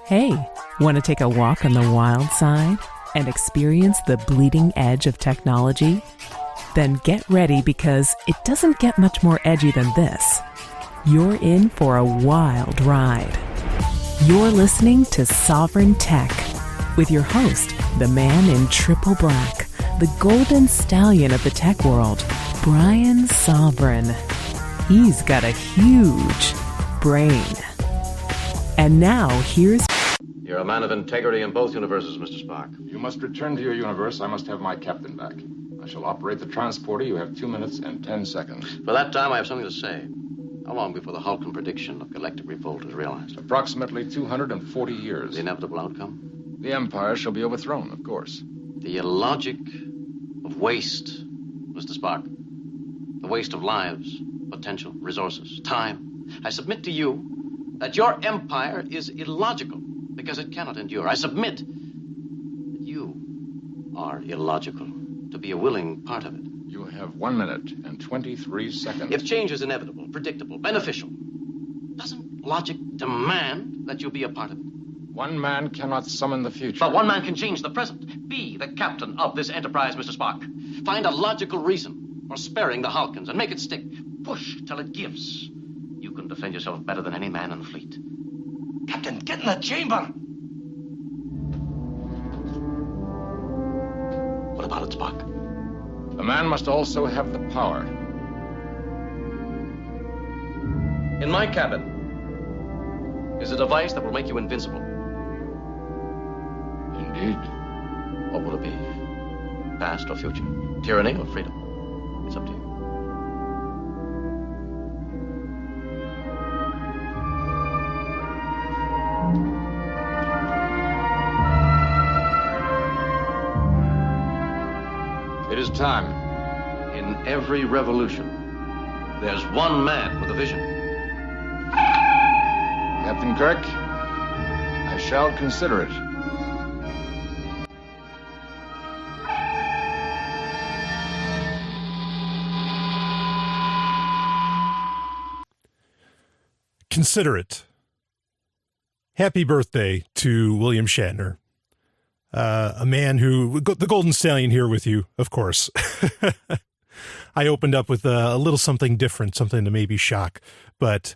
Hey, want to take a walk on the wild side and experience the bleeding edge of technology? Then get ready, because it doesn't get much more edgy than this. You're in for a wild ride. You're listening to Sovryn Tech with your host, the man in triple black, the golden stallion of the tech world, Brian Sovryn. He's got a huge brain. And now here's... You're a man of integrity in both universes, Mr. Spock. You must return to your universe. I must have my captain back. I shall operate the transporter. You have 2 minutes and 10 seconds. For that time, I have something to say. How long before the Hulkan prediction of galactic revolt is realized? Approximately 240 years. The inevitable outcome? The Empire shall be overthrown, of course. The illogic of waste, Mr. Spock. The waste of lives, potential, resources, time. I submit to you that your empire is illogical because it cannot endure. I submit that you are illogical to be a willing part of it. You have 1 minute and 23 seconds. If change is inevitable, predictable, beneficial, doesn't logic demand that you be a part of it? One man cannot summon the future. But one man can change the present. Be the captain of this enterprise, Mr. Spock. Find a logical reason for sparing the Hulkans and make it stick. Push till it gives. You can defend yourself better than any man in the fleet. Captain, get in the chamber! What about it, Spock? The man must also have the power. In my cabin is a device that will make you invincible. Indeed. What will it be? Past or future? Tyranny or freedom? It's up to you. It is time. In every revolution, there's one man with a vision. Captain Kirk, I shall consider it. Consider it. Happy birthday to William Shatner. A man who, the Golden Stallion here with you, of course. I opened up with a little something different, something to maybe shock, but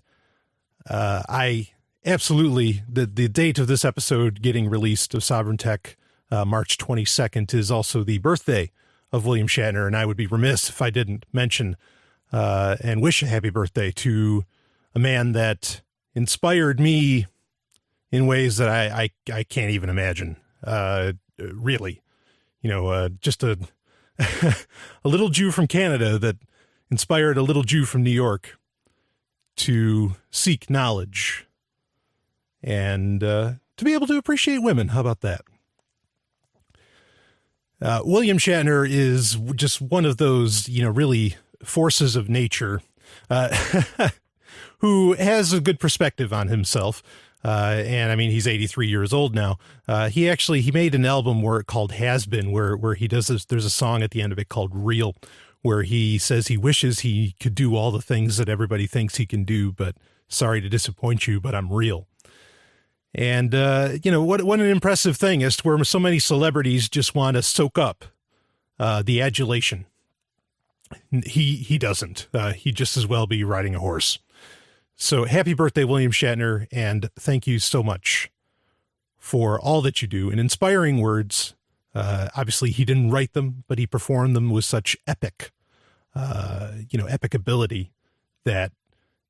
I absolutely, the date of this episode getting released of Sovryn Tech, March 22nd, is also the birthday of William Shatner, and I would be remiss if I didn't mention and wish a happy birthday to a man that inspired me in ways that I can't even imagine. Really, just a a little Jew from Canada that inspired a little Jew from New York to seek knowledge and to be able to appreciate women. How about that? William Shatner is just one of those, really forces of nature who has a good perspective on himself. And I mean, he's 83 years old now. He made an album called Has Been, where he does this. There's a song at the end of it called Real, where he says he wishes he could do all the things that everybody thinks he can do, but sorry to disappoint you, but I'm real. And, what an impressive thing as to where so many celebrities just want to soak up, the adulation. He doesn't, he'd just as well be riding a horse. So happy birthday, William Shatner, and thank you so much for all that you do. And inspiring words. Obviously, he didn't write them, but he performed them with such epic ability that,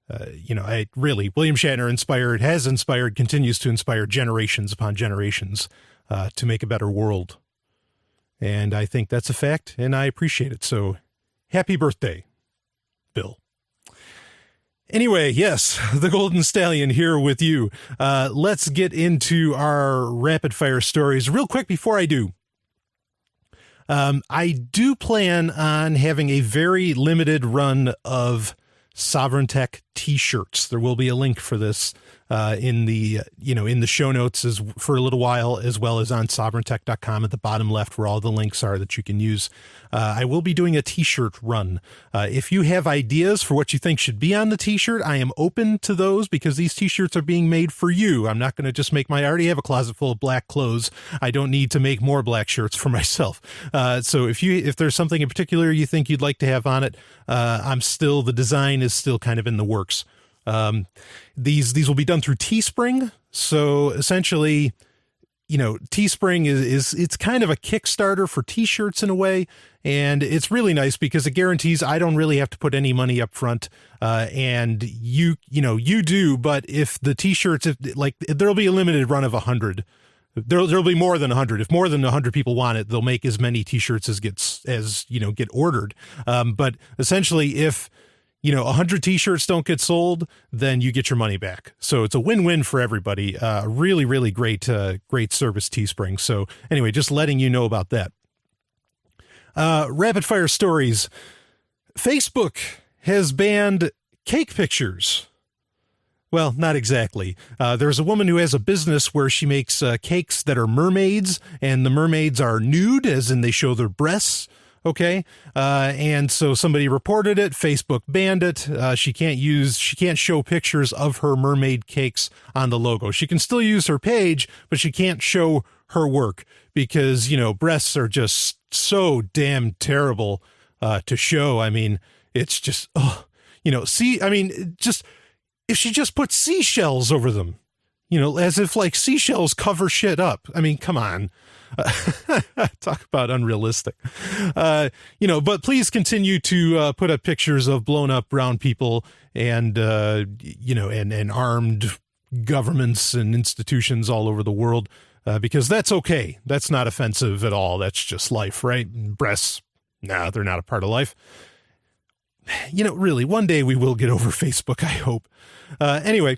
William Shatner has inspired, continues to inspire generations upon generations to make a better world. And I think that's a fact, and I appreciate it. So happy birthday, Bill. Anyway, yes, the Golden Stallion here with you. Let's get into our rapid fire stories real quick before I do. I do plan on having a very limited run of Sovryn Tech t-shirts. There will be a link for this in the show notes as for a little while, as well as on sovereigntech.com at the bottom left where all the links are that you can use. I will be doing a t-shirt run. If you have ideas for what you think should be on the t-shirt, I am open to those because these t-shirts are being made for you. I'm not going to just I already have a closet full of black clothes. I don't need to make more black shirts for myself. So if there's something in particular you think you'd like to have on it, the design is still kind of in the works. These will be done through Teespring. So essentially, Teespring it's kind of a Kickstarter for t-shirts in a way. And it's really nice because it guarantees I don't really have to put any money up front. And you do, but if the t-shirts, there'll be a limited run of 100. There'll be more than 100. If more than 100 people want it, they'll make as many t-shirts as get ordered. But essentially if 100 t-shirts don't get sold, then you get your money back. So it's a win-win for everybody. Really, really great service, Teespring. So anyway, just letting you know about that. Rapid fire stories. Facebook has banned cake pictures. Well, not exactly. There's a woman who has a business where she makes cakes that are mermaids, and the mermaids are nude, as in they show their breasts. Okay. And so somebody reported it. Facebook banned it. She can't show pictures of her mermaid cakes on the logo. She can still use her page, but she can't show her work because, breasts are just so damn terrible, to show. I mean, it's just, if she just put seashells over them, as if seashells cover shit up. I mean, come on. Talk about unrealistic. But please continue to put up pictures of blown up brown people and armed governments and institutions all over the world, because that's okay. That's not offensive at all. That's just life, right? Breasts, they're not a part of life. Really, one day we will get over Facebook, I hope. Anyway.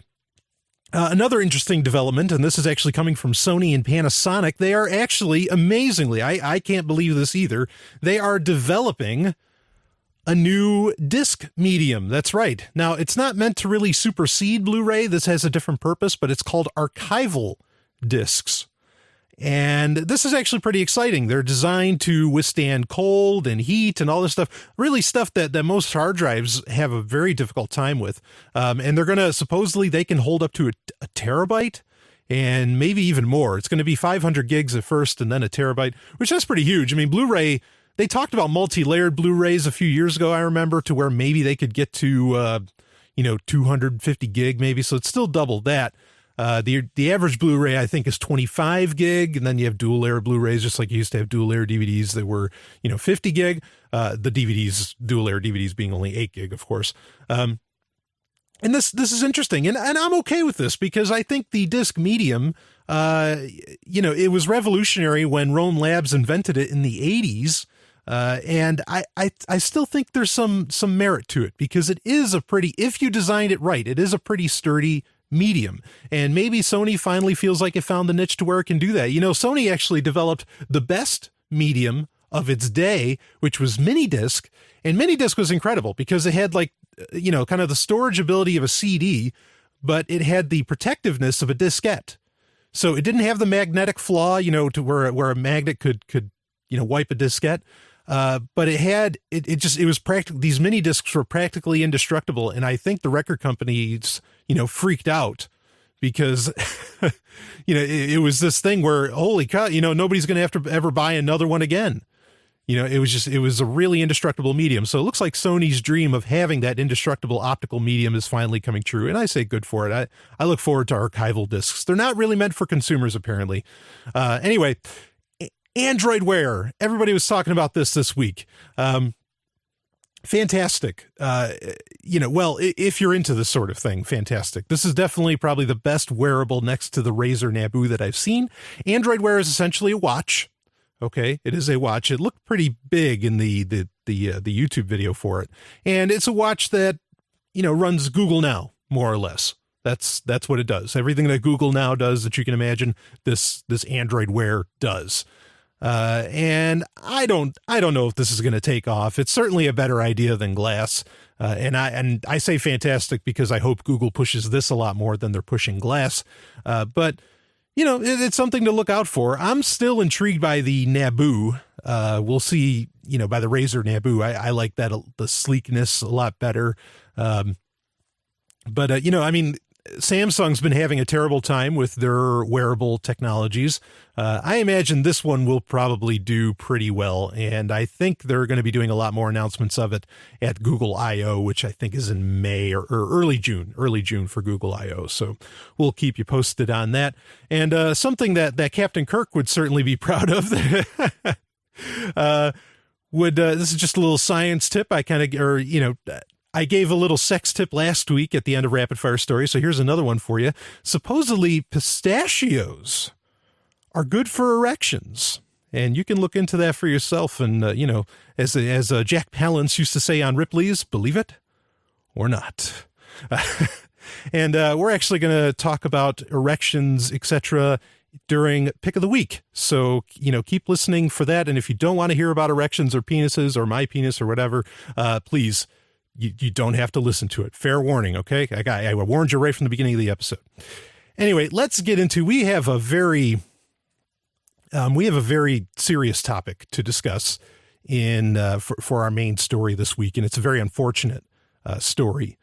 Another interesting development, and this is actually coming from Sony and Panasonic. They are actually, amazingly, I can't believe this either, they are developing a new disc medium. That's right. Now, it's not meant to really supersede Blu-ray. This has a different purpose, but it's called archival discs. And this is actually pretty exciting. They're designed to withstand cold and heat and all this stuff, really stuff that most hard drives have a very difficult time with. And they're going to, supposedly they can hold up to a terabyte and maybe even more. It's going to be 500 gigs at first and then a terabyte, which is pretty huge. I mean, Blu-ray, they talked about multi-layered Blu-rays a few years ago, I remember, to where maybe they could get to, 250 gig maybe. So it's still double that. The average Blu-ray, I think, is 25 gig, and then you have dual layer Blu-rays, just like you used to have dual layer DVDs that were, 50 gig. The dual layer DVDs being only 8 gig, of course. And this is interesting, and I'm okay with this because I think the disc medium, it was revolutionary when Rome Labs invented it in the 80s. And I still think there's some merit to it because it is if you designed it right, it is a pretty sturdy medium. And maybe Sony finally feels like it found the niche to where it can do that. Sony actually developed the best medium of its day, which was mini disc. And mini disc was incredible because it had kind of the storage ability of a CD, but it had the protectiveness of a diskette. So it didn't have the magnetic flaw, to where a magnet could wipe a diskette. But it was practically, these mini discs were practically indestructible. And I think the record companies, freaked out because, it was this thing where, holy cow, nobody's going to have to ever buy another one again. It was a really indestructible medium. So it looks like Sony's dream of having that indestructible optical medium is finally coming true. And I say good for it. I look forward to archival discs. They're not really meant for consumers, apparently. Anyway, Android Wear. Everybody was talking about this week. Fantastic. If you're into this sort of thing, fantastic. This is definitely probably the best wearable next to the Razer Naboo that I've seen. Android Wear is essentially a watch. Okay. It is a watch. It looked pretty big in the YouTube video for it. And it's a watch that, runs Google Now, more or less. That's what it does. Everything that Google Now does that you can imagine, this Android Wear does. And I don't know if this is going to take off. It's certainly a better idea than Glass. And I say fantastic because I hope Google pushes this a lot more than they're pushing Glass. But it's something to look out for. I'm still intrigued by the Naboo. We'll see, by the Razer Naboo. I like that, the sleekness a lot better. But Samsung's been having a terrible time with their wearable technologies. I imagine this one will probably do pretty well, and I think they're going to be doing a lot more announcements of it at Google I/O, which I think is in May or early June for Google I/O. So we'll keep you posted on that. And something that Captain Kirk would certainly be proud of. This is just a little science tip. I gave a little sex tip last week at the end of Rapid Fire Story, so here's another one for you. Supposedly, pistachios are good for erections, and you can look into that for yourself. And as Jack Palance used to say on Ripley's, believe it or not. And we're actually going to talk about erections, etc., during Pick of the Week. So keep listening for that. And if you don't want to hear about erections or penises or my penis or whatever, please. You don't have to listen to it. Fair warning, okay? I warned you right from the beginning of the episode. Anyway, let's get into. We have a very serious topic to discuss for our main story this week, and it's a very unfortunate story.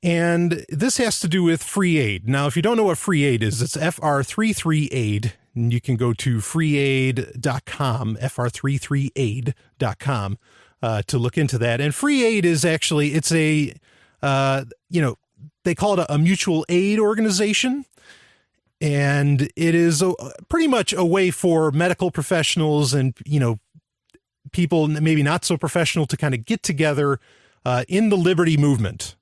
And this has to do with free aid. Now, if you don't know what free aid is, it's FR33aid, and you can go to freeaid.com, FR33aid.com. To look into that. And free aid is actually, it's a, they call it a mutual aid organization. And it is pretty much a way for medical professionals and, people maybe not so professional to kind of get together in the liberty movement,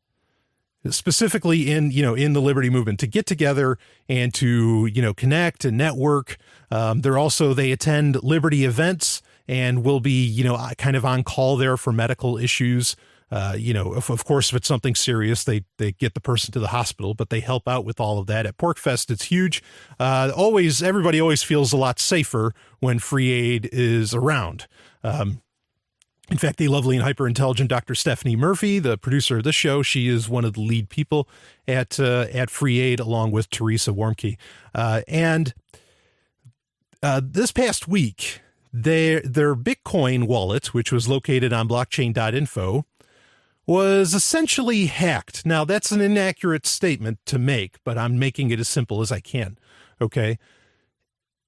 specifically in the liberty movement, to get together and to, connect and network. They attend liberty events and will be, kind of on call there for medical issues. Of course, if it's something serious, they get the person to the hospital, but they help out with all of that. At PorcFest, it's huge. Everybody always feels a lot safer when free aid is around. In fact, the lovely and hyper-intelligent Dr. Stephanie Murphy, the producer of this show, she is one of the lead people at Free Aid, along with Teresa Warmke. This past week, their Bitcoin wallet, which was located on blockchain.info, was essentially hacked. Now, that's an inaccurate statement to make, but I'm making it as simple as I can. Okay.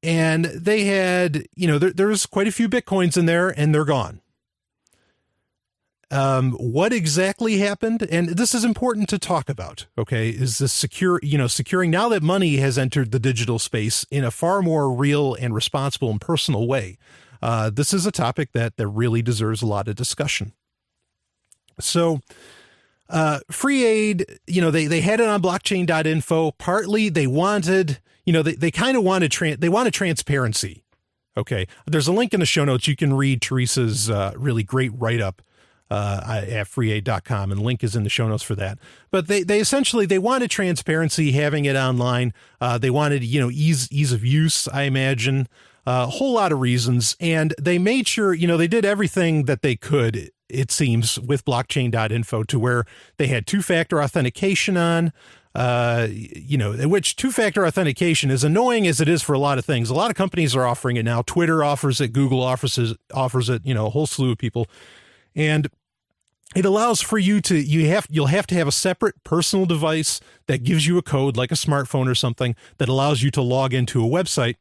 And they had, there's quite a few Bitcoins in there, and they're gone. What exactly happened? And this is important to talk about. Okay. Is this securing now that money has entered the digital space in a far more real and responsible and personal way. This is a topic that really deserves a lot of discussion. So, free aid, they had it on blockchain.info. Partly they wanted, they kind of wanted, they wanted transparency. Okay. There's a link in the show notes. You can read Teresa's, really great write-up, at freeaid.com, and the link is in the show notes for that. But they essentially, they wanted transparency, having it online. They wanted, ease of use, I imagine, a whole lot of reasons. And they made sure, they did everything that they could, it seems, with blockchain.info, to where they had two-factor authentication on, which two-factor authentication, is annoying as it is for a lot of things. A lot of companies are offering it now. Twitter offers it, Google offers it, a whole slew of people. And it allows for you to, you'll have to have a separate personal device that gives you a code, like a smartphone or something, that allows you to log into a website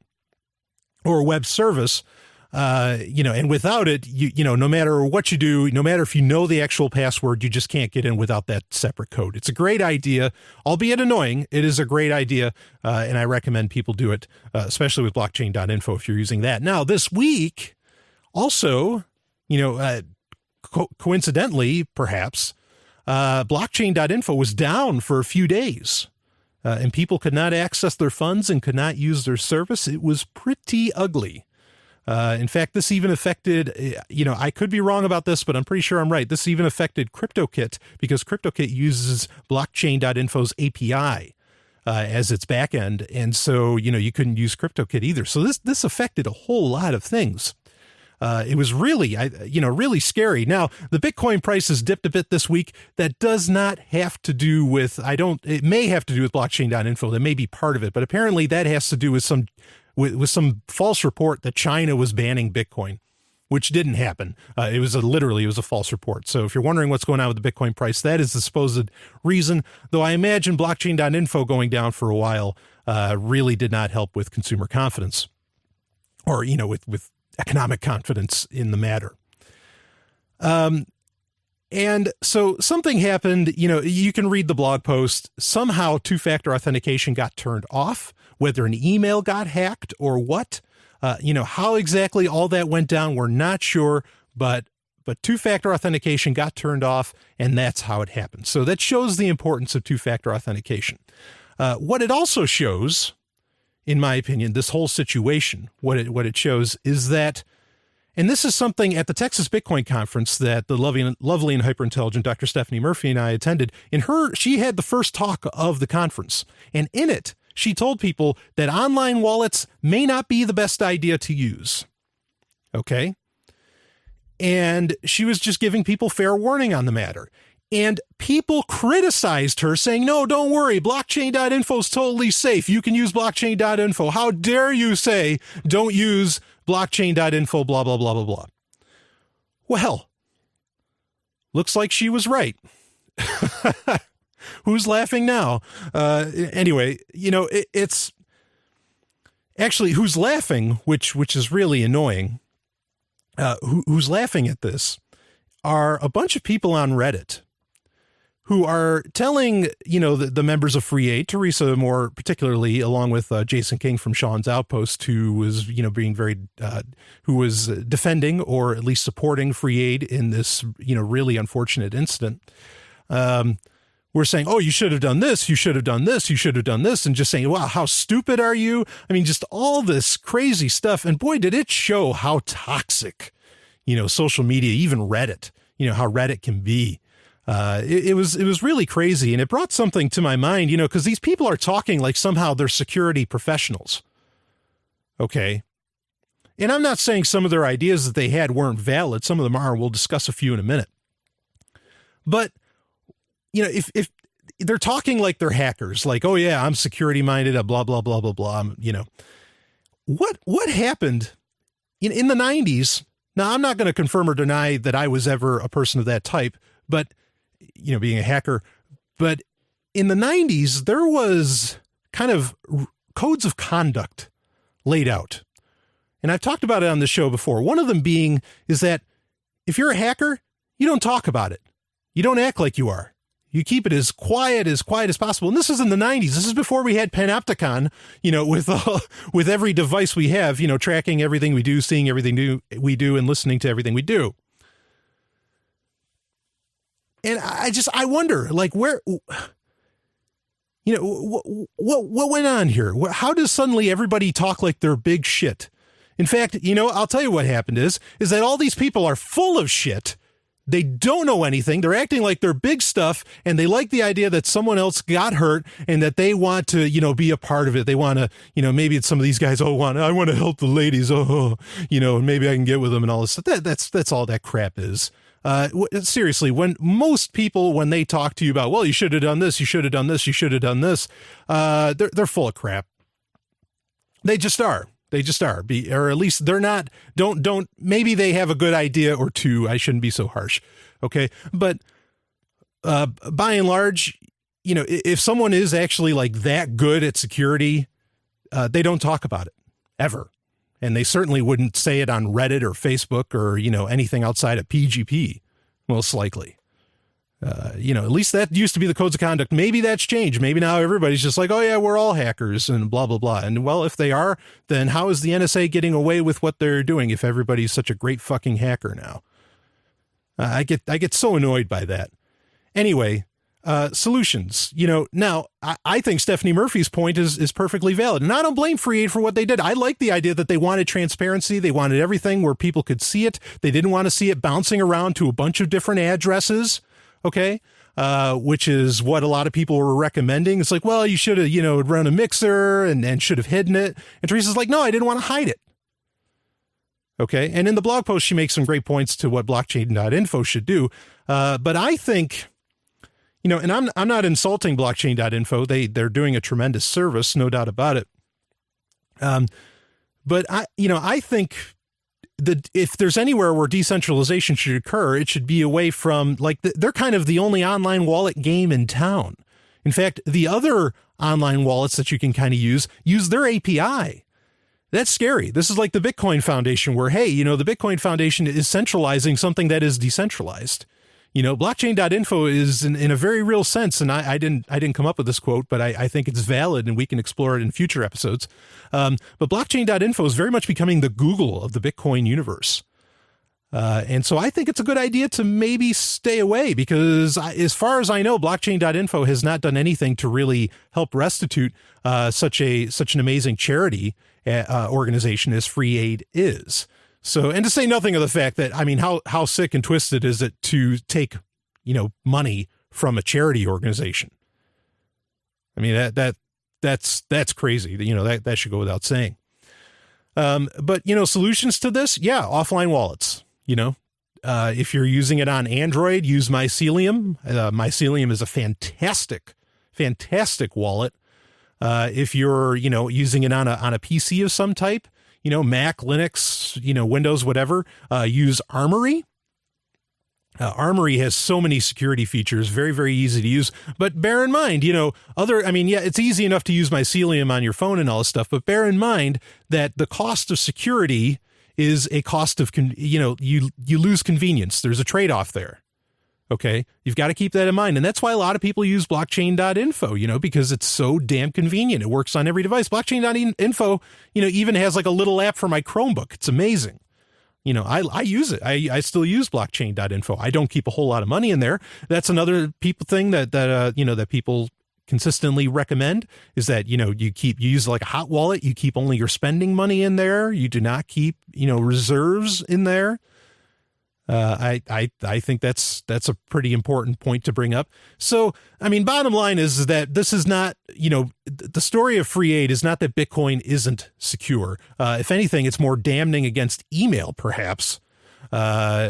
or a web service, and without it, no matter what you do, no matter if you know the actual password, you just can't get in without that separate code. It's a great idea, albeit annoying. It is a great idea, and I recommend people do it, especially with blockchain.info if you're using that. Now, this week, also, coincidentally, perhaps, blockchain.info was down for a few days, and people could not access their funds and could not use their service. It was pretty ugly. In fact, this even affected, I could be wrong about this, but I'm pretty sure I'm right. This even affected CryptoKit, because CryptoKit uses blockchain.info's API. as its back end. And so, you couldn't use CryptoKit either. So this affected a whole lot of things. It was really, really scary. Now, the Bitcoin price has dipped a bit this week. That does not have to do with, it may have to do with blockchain.info. That may be part of it, but apparently that has to do with some false report that China was banning Bitcoin, which didn't happen. It was a false report. So if you're wondering what's going on with the Bitcoin price, that is the supposed reason, though I imagine blockchain.info going down for a while really did not help with consumer confidence or, with economic confidence in the matter. And so something happened, you can read the blog post. Somehow two-factor authentication got turned off, whether an email got hacked or what. How exactly all that went down, we're not sure, but two-factor authentication got turned off, and that's how it happened. So that shows the importance of two-factor authentication. What it also shows, in my opinion, this whole situation, what it shows is that, and this is something at the Texas Bitcoin conference that the lovely and hyper-intelligent Dr. Stephanie Murphy and I attended. She had the first talk of the conference, and in it, she told people that online wallets may not be the best idea to use. Okay? And she was just giving people fair warning on the matter. And people criticized her, saying, no, don't worry, blockchain.info is totally safe. You can use blockchain.info. How dare you say don't use blockchain.info, blah, blah, blah, blah, blah. Well, looks like she was right. Who's laughing now? Anyway, it's actually who's laughing, which is really annoying. Who's laughing at this are a bunch of people on Reddit who are telling, the members of XTYAt, Teresa more particularly, along with Jason King from Sean's Outpost, who was, being very, who was defending or at least supporting XTYAt in this, really unfortunate incident. We're saying, oh, you should have done this, you should have done this, you should have done this, and just saying, wow, how stupid are you? I mean, just all this crazy stuff. And boy, did it show how toxic, social media, even Reddit, how Reddit can be. It was really crazy. And it brought something to my mind, because these people are talking like somehow they're security professionals. Okay. And I'm not saying some of their ideas that they had weren't valid. Some of them are. We'll discuss a few in a minute. But if they're talking like they're hackers, like, oh yeah, I'm security minded, blah, blah, blah, blah, blah. What happened in the 90s? Now, I'm not going to confirm or deny that I was ever a person of that type, but being a hacker, but in the 90s, there was kind of codes of conduct laid out. And I've talked about it on the show before. One of them being is that if you're a hacker, you don't talk about it. You don't act like you are. You keep it as quiet as possible. And this is in the 90s. This is before we had Panopticon, with every device we have, tracking everything we do, seeing everything we do, and listening to everything we do. And I wonder, like, where, what went on here? How does suddenly everybody talk like they're big shit? In fact, I'll tell you what happened is that all these people are full of shit. They don't know anything. They're acting like they're big stuff, and they like the idea that someone else got hurt and that they want to, be a part of it. They want to, maybe it's some of these guys, I want to help the ladies. And maybe I can get with them and all this stuff. That's all that crap is. Seriously, when most people, when they talk to you about, well, you should have done this, you should have done this, you should have done this, they're full of crap. They just are. Or at least they're not, maybe they have a good idea or two. I shouldn't be so harsh. Okay. But, by and large, if someone is actually like that good at security, they don't talk about it ever. And they certainly wouldn't say it on Reddit or Facebook or, anything outside of PGP, most likely. At least that used to be the codes of conduct. Maybe that's changed. Maybe now everybody's just like, oh yeah, we're all hackers and blah, blah, blah. And well, if they are, then how is the NSA getting away with what they're doing if everybody's such a great fucking hacker now? I get so annoyed by that. Anyway, solutions, now I think Stephanie Murphy's point is perfectly valid, and I don't blame XTYAt for what they did. I like the idea that they wanted transparency. They wanted everything where people could see it. They didn't want to see it bouncing around to a bunch of different addresses. okay, which is what a lot of people were recommending. It's like, well, you should have, run a mixer and should have hidden it. And Teresa's like, no, I didn't want to hide it. Okay. And in the blog post, she makes some great points to what blockchain.info should do. But I think, and I'm not insulting blockchain.info. They're doing a tremendous service, no doubt about it. But I think that if there's anywhere where decentralization should occur, it should be away from they're kind of the only online wallet game in town. In fact, the other online wallets that you can kind of use their API. That's scary. This is like the Bitcoin Foundation where, hey, the Bitcoin Foundation is centralizing something that is decentralized. Blockchain.info is in a very real sense, and I didn't come up with this quote, but I think it's valid and we can explore it in future episodes. But blockchain.info is very much becoming the Google of the Bitcoin universe. And so I think it's a good idea to maybe stay away because as far as I know, blockchain.info has not done anything to really help restitute such an amazing charity organization as Free Aid is. So, and to say nothing of the fact that, how sick and twisted is it to take, money from a charity organization? That's crazy. That should go without saying. But solutions to this, offline wallets. If you're using it on Android, use Mycelium. Mycelium is a fantastic wallet. If you're, using it on a PC of some type, Mac, Linux, Windows, whatever, use Armory. Armory has so many security features, very, very easy to use. But bear in mind, it's easy enough to use Mycelium on your phone and all this stuff, but bear in mind that the cost of security is a cost of, you lose convenience. There's a trade-off there. Okay. You've got to keep that in mind. And that's why a lot of people use blockchain.info, because it's so damn convenient. It works on every device. Blockchain.info, even has like a little app for my Chromebook. It's amazing. I use it. I still use blockchain.info. I don't keep a whole lot of money in there. That's another thing that people consistently recommend is that, you use like a hot wallet. You keep only your spending money in there. You do not keep, reserves in there. I think that's a pretty important point to bring up. So, bottom line is that this is not, the story of Free Aid is not that Bitcoin isn't secure. If anything, it's more damning against email, perhaps,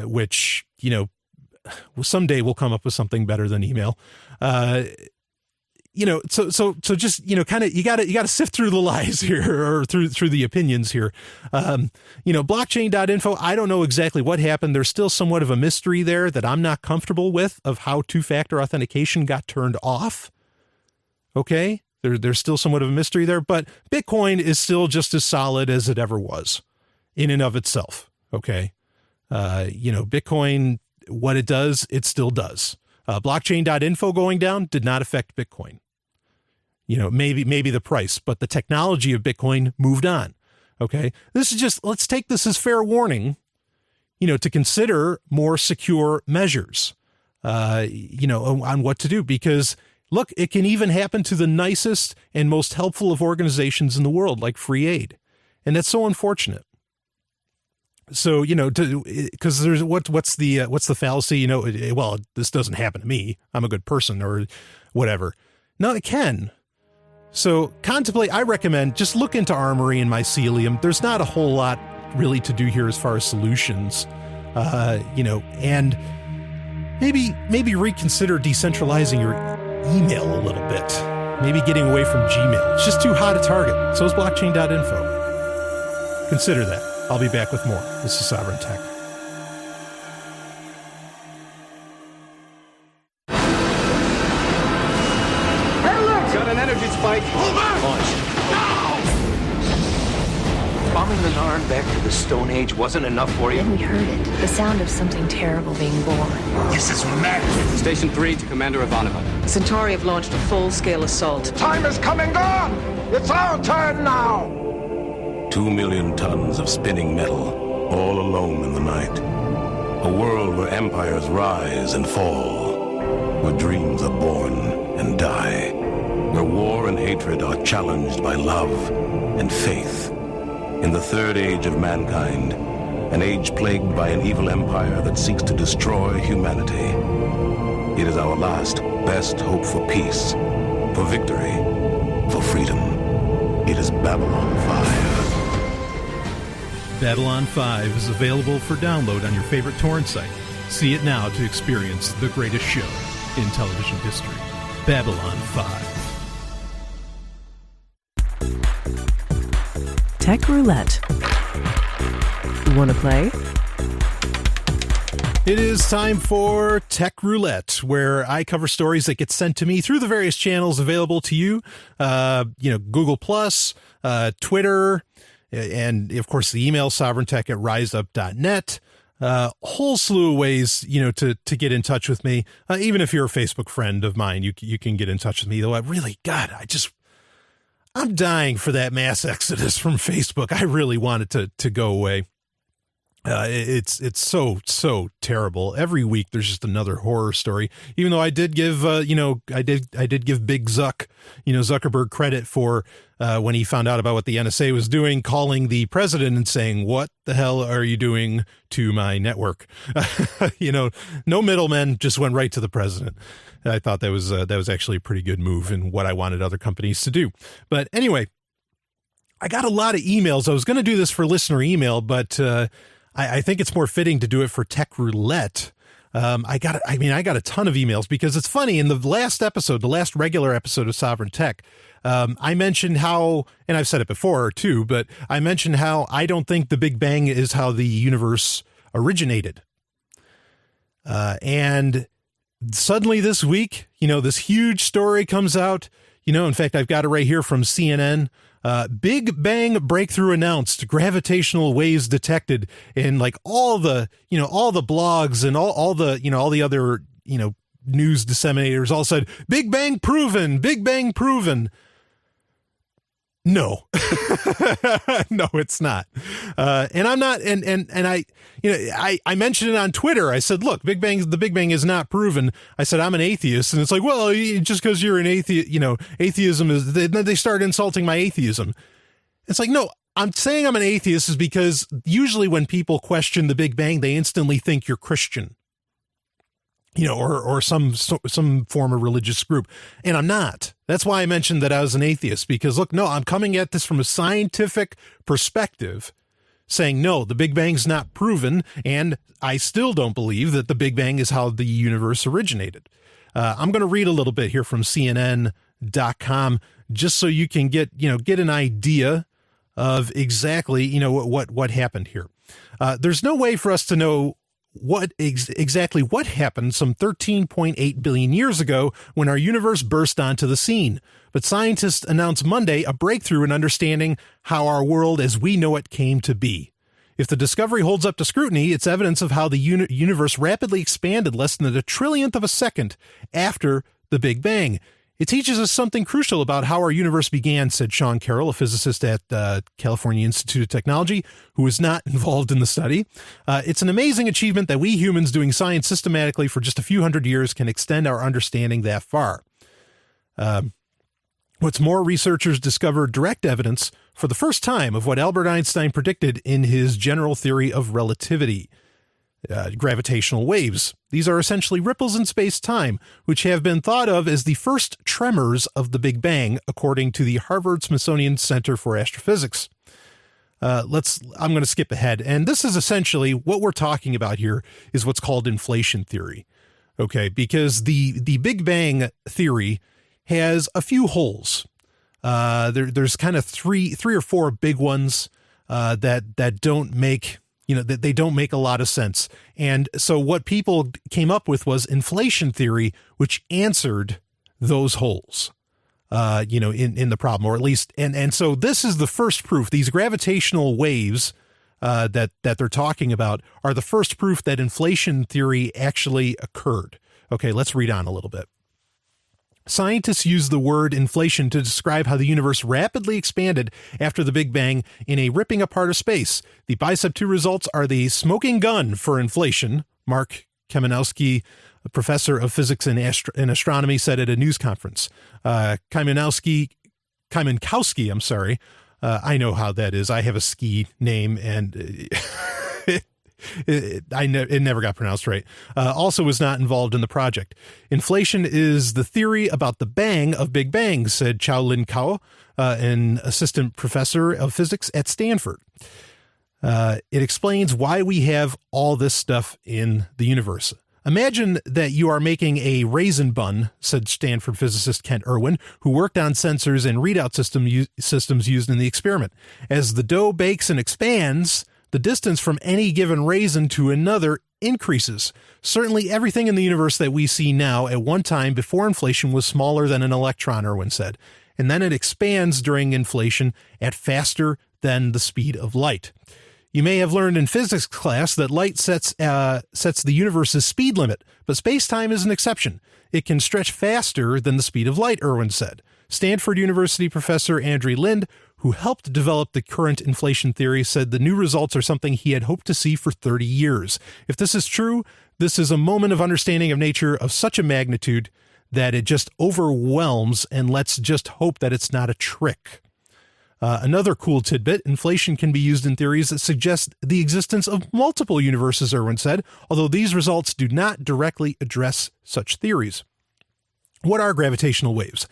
which, someday we'll come up with something better than email. So just, kind of, you gotta sift through the lies here or through the opinions here. Blockchain.info, I don't know exactly what happened. There's still somewhat of a mystery there that I'm not comfortable with of how two-factor authentication got turned off. Okay. There's still somewhat of a mystery there, but Bitcoin is still just as solid as it ever was in and of itself. Okay. Bitcoin, what it does, it still does. Blockchain.info going down did not affect Bitcoin. Maybe the price, but the technology of Bitcoin moved on. Okay. This is just, let's take this as fair warning, to consider more secure measures, on what to do, because look, it can even happen to the nicest and most helpful of organizations in the world, like Free Aid. And that's so unfortunate. So, because there's what's the fallacy, well, this doesn't happen to me. I'm a good person or whatever. No, it can. So I recommend just look into Armory and Mycelium. There's not a whole lot really to do here as far as solutions, and maybe reconsider decentralizing your email a little bit. Maybe getting away from Gmail. It's just too hot a target. So is blockchain.info. Consider that. I'll be back with more. This is Sovryn Tech. Hey, look! Got an energy spike. Launch. Now! Bombing the Narn back to the Stone Age wasn't enough for you? Then we heard it. The sound of something terrible being born. This is madness. Station 3 to Commander Ivanova. Centauri have launched a full-scale assault. Time is coming on! It's our turn now! 2 million tons of spinning metal, all alone in the night. A world where empires rise and fall, where dreams are born and die, where war and hatred are challenged by love and faith. In the third age of mankind, an age plagued by an evil empire that seeks to destroy humanity. It is our last, best hope for peace, for victory, for freedom. It is Babylon 5. Babylon 5 is available for download on your favorite torrent site. See it now to experience the greatest show in television history, Babylon 5. Tech Roulette. Want to play? It is time for Tech Roulette, where I cover stories that get sent to me through the various channels available to you. Google Plus, Twitter, and of course the email sovereigntech@riseup.net. Whole slew of ways, to get in touch with me. Even if you're a Facebook friend of mine, you can get in touch with me. Though I'm dying for that mass exodus from Facebook. I really want it to go away. It's so terrible. Every week there's just another horror story. Even though I did give I did give Big Zuck, Zuckerberg, credit for when he found out about what the NSA was doing, calling the president and saying, "What the hell are you doing to my network?" No middlemen, just went right to the president. I thought that was actually a pretty good move and what I wanted other companies to do. But anyway, I got a lot of emails. I was going to do this for listener email, but I think it's more fitting to do it for Tech Roulette. I got a ton of emails because it's funny. In the last episode, the last regular episode of Sovereign Tech, I mentioned how, and I've said it before too, but I mentioned how I don't think the Big Bang is how the universe originated. And suddenly this week, this huge story comes out. In fact, I've got it right here from CNN. Big Bang breakthrough announced, gravitational waves detected, and all the blogs and all the other, news disseminators all said, Big Bang proven, Big Bang proven. No, no, it's not. And I'm not, and I mentioned it on Twitter. I said, look, the Big Bang is not proven. I said, I'm an atheist. And it's like, well, just because you're an atheist, atheism is, they start insulting my atheism. It's like, no, I'm saying I'm an atheist is because usually when people question the Big Bang, they instantly think you're Christian, or some form of religious group. And I'm not. That's why I mentioned that I was an atheist, because look, no, I'm coming at this from a scientific perspective, saying, no, the Big Bang's not proven. And I still don't believe that the Big Bang is how the universe originated. I'm going to read a little bit here from CNN.com, just so you can get an idea of exactly, what happened here. There's no way for us to know exactly what happened some 13.8 billion years ago when our universe burst onto the scene. But scientists announced Monday a breakthrough in understanding how our world as we know it came to be. If the discovery holds up to scrutiny, it's evidence of how the universe rapidly expanded less than a trillionth of a second after the Big Bang. It teaches us something crucial about how our universe began, said Sean Carroll, a physicist at the California Institute of Technology, who was not involved in the study. It's an amazing achievement that we humans doing science systematically for just a few hundred years can extend our understanding that far. What's more, researchers discovered direct evidence for the first time of what Albert Einstein predicted in his general theory of relativity. Gravitational waves. These are essentially ripples in space-time, which have been thought of as the first tremors of the Big Bang, according to the Harvard-Smithsonian Center for Astrophysics. I'm going to skip ahead, and this is essentially what we're talking about here is what's called inflation theory. Okay, because the Big Bang theory has a few holes. There's kind of three or four big ones that don't make. That they don't make a lot of sense. And so what people came up with was inflation theory, which answered those holes, in the problem, or at least, and so this is the first proof. These gravitational waves that they're talking about are the first proof that inflation theory actually occurred. Okay, let's read on a little bit. Scientists use the word inflation to describe how the universe rapidly expanded after the Big Bang in a ripping apart of space. The BICEP 2 results are the smoking gun for inflation, Mark Kamenowski, a professor of physics and astronomy, said at a news conference. Kamenkowski, I know how that is. I have a ski name, and It never got pronounced right. Also was not involved in the project. Inflation is the theory about the bang of Big Bang, said Chow-Lin Kao, an assistant professor of physics at Stanford. It explains why we have all this stuff in the universe. Imagine that you are making a raisin bun, said Stanford physicist Kent Irwin, who worked on sensors and readout systems used in the experiment. As the dough bakes and expands, the distance from any given raisin to another increases. Certainly everything in the universe that we see now at one time before inflation was smaller than an electron, Irwin said. And then it expands during inflation at faster than the speed of light. You may have learned in physics class that light sets the universe's speed limit, but space-time is an exception. It can stretch faster than the speed of light, Irwin said. Stanford University professor Andrew Lind, who helped develop the current inflation theory, said the new results are something he had hoped to see for 30 years. If this is true, this is a moment of understanding of nature of such a magnitude that it just overwhelms, and let's just hope that it's not a trick. Another cool tidbit, inflation can be used in theories that suggest the existence of multiple universes, Irwin said, although these results do not directly address such theories. What are gravitational waves?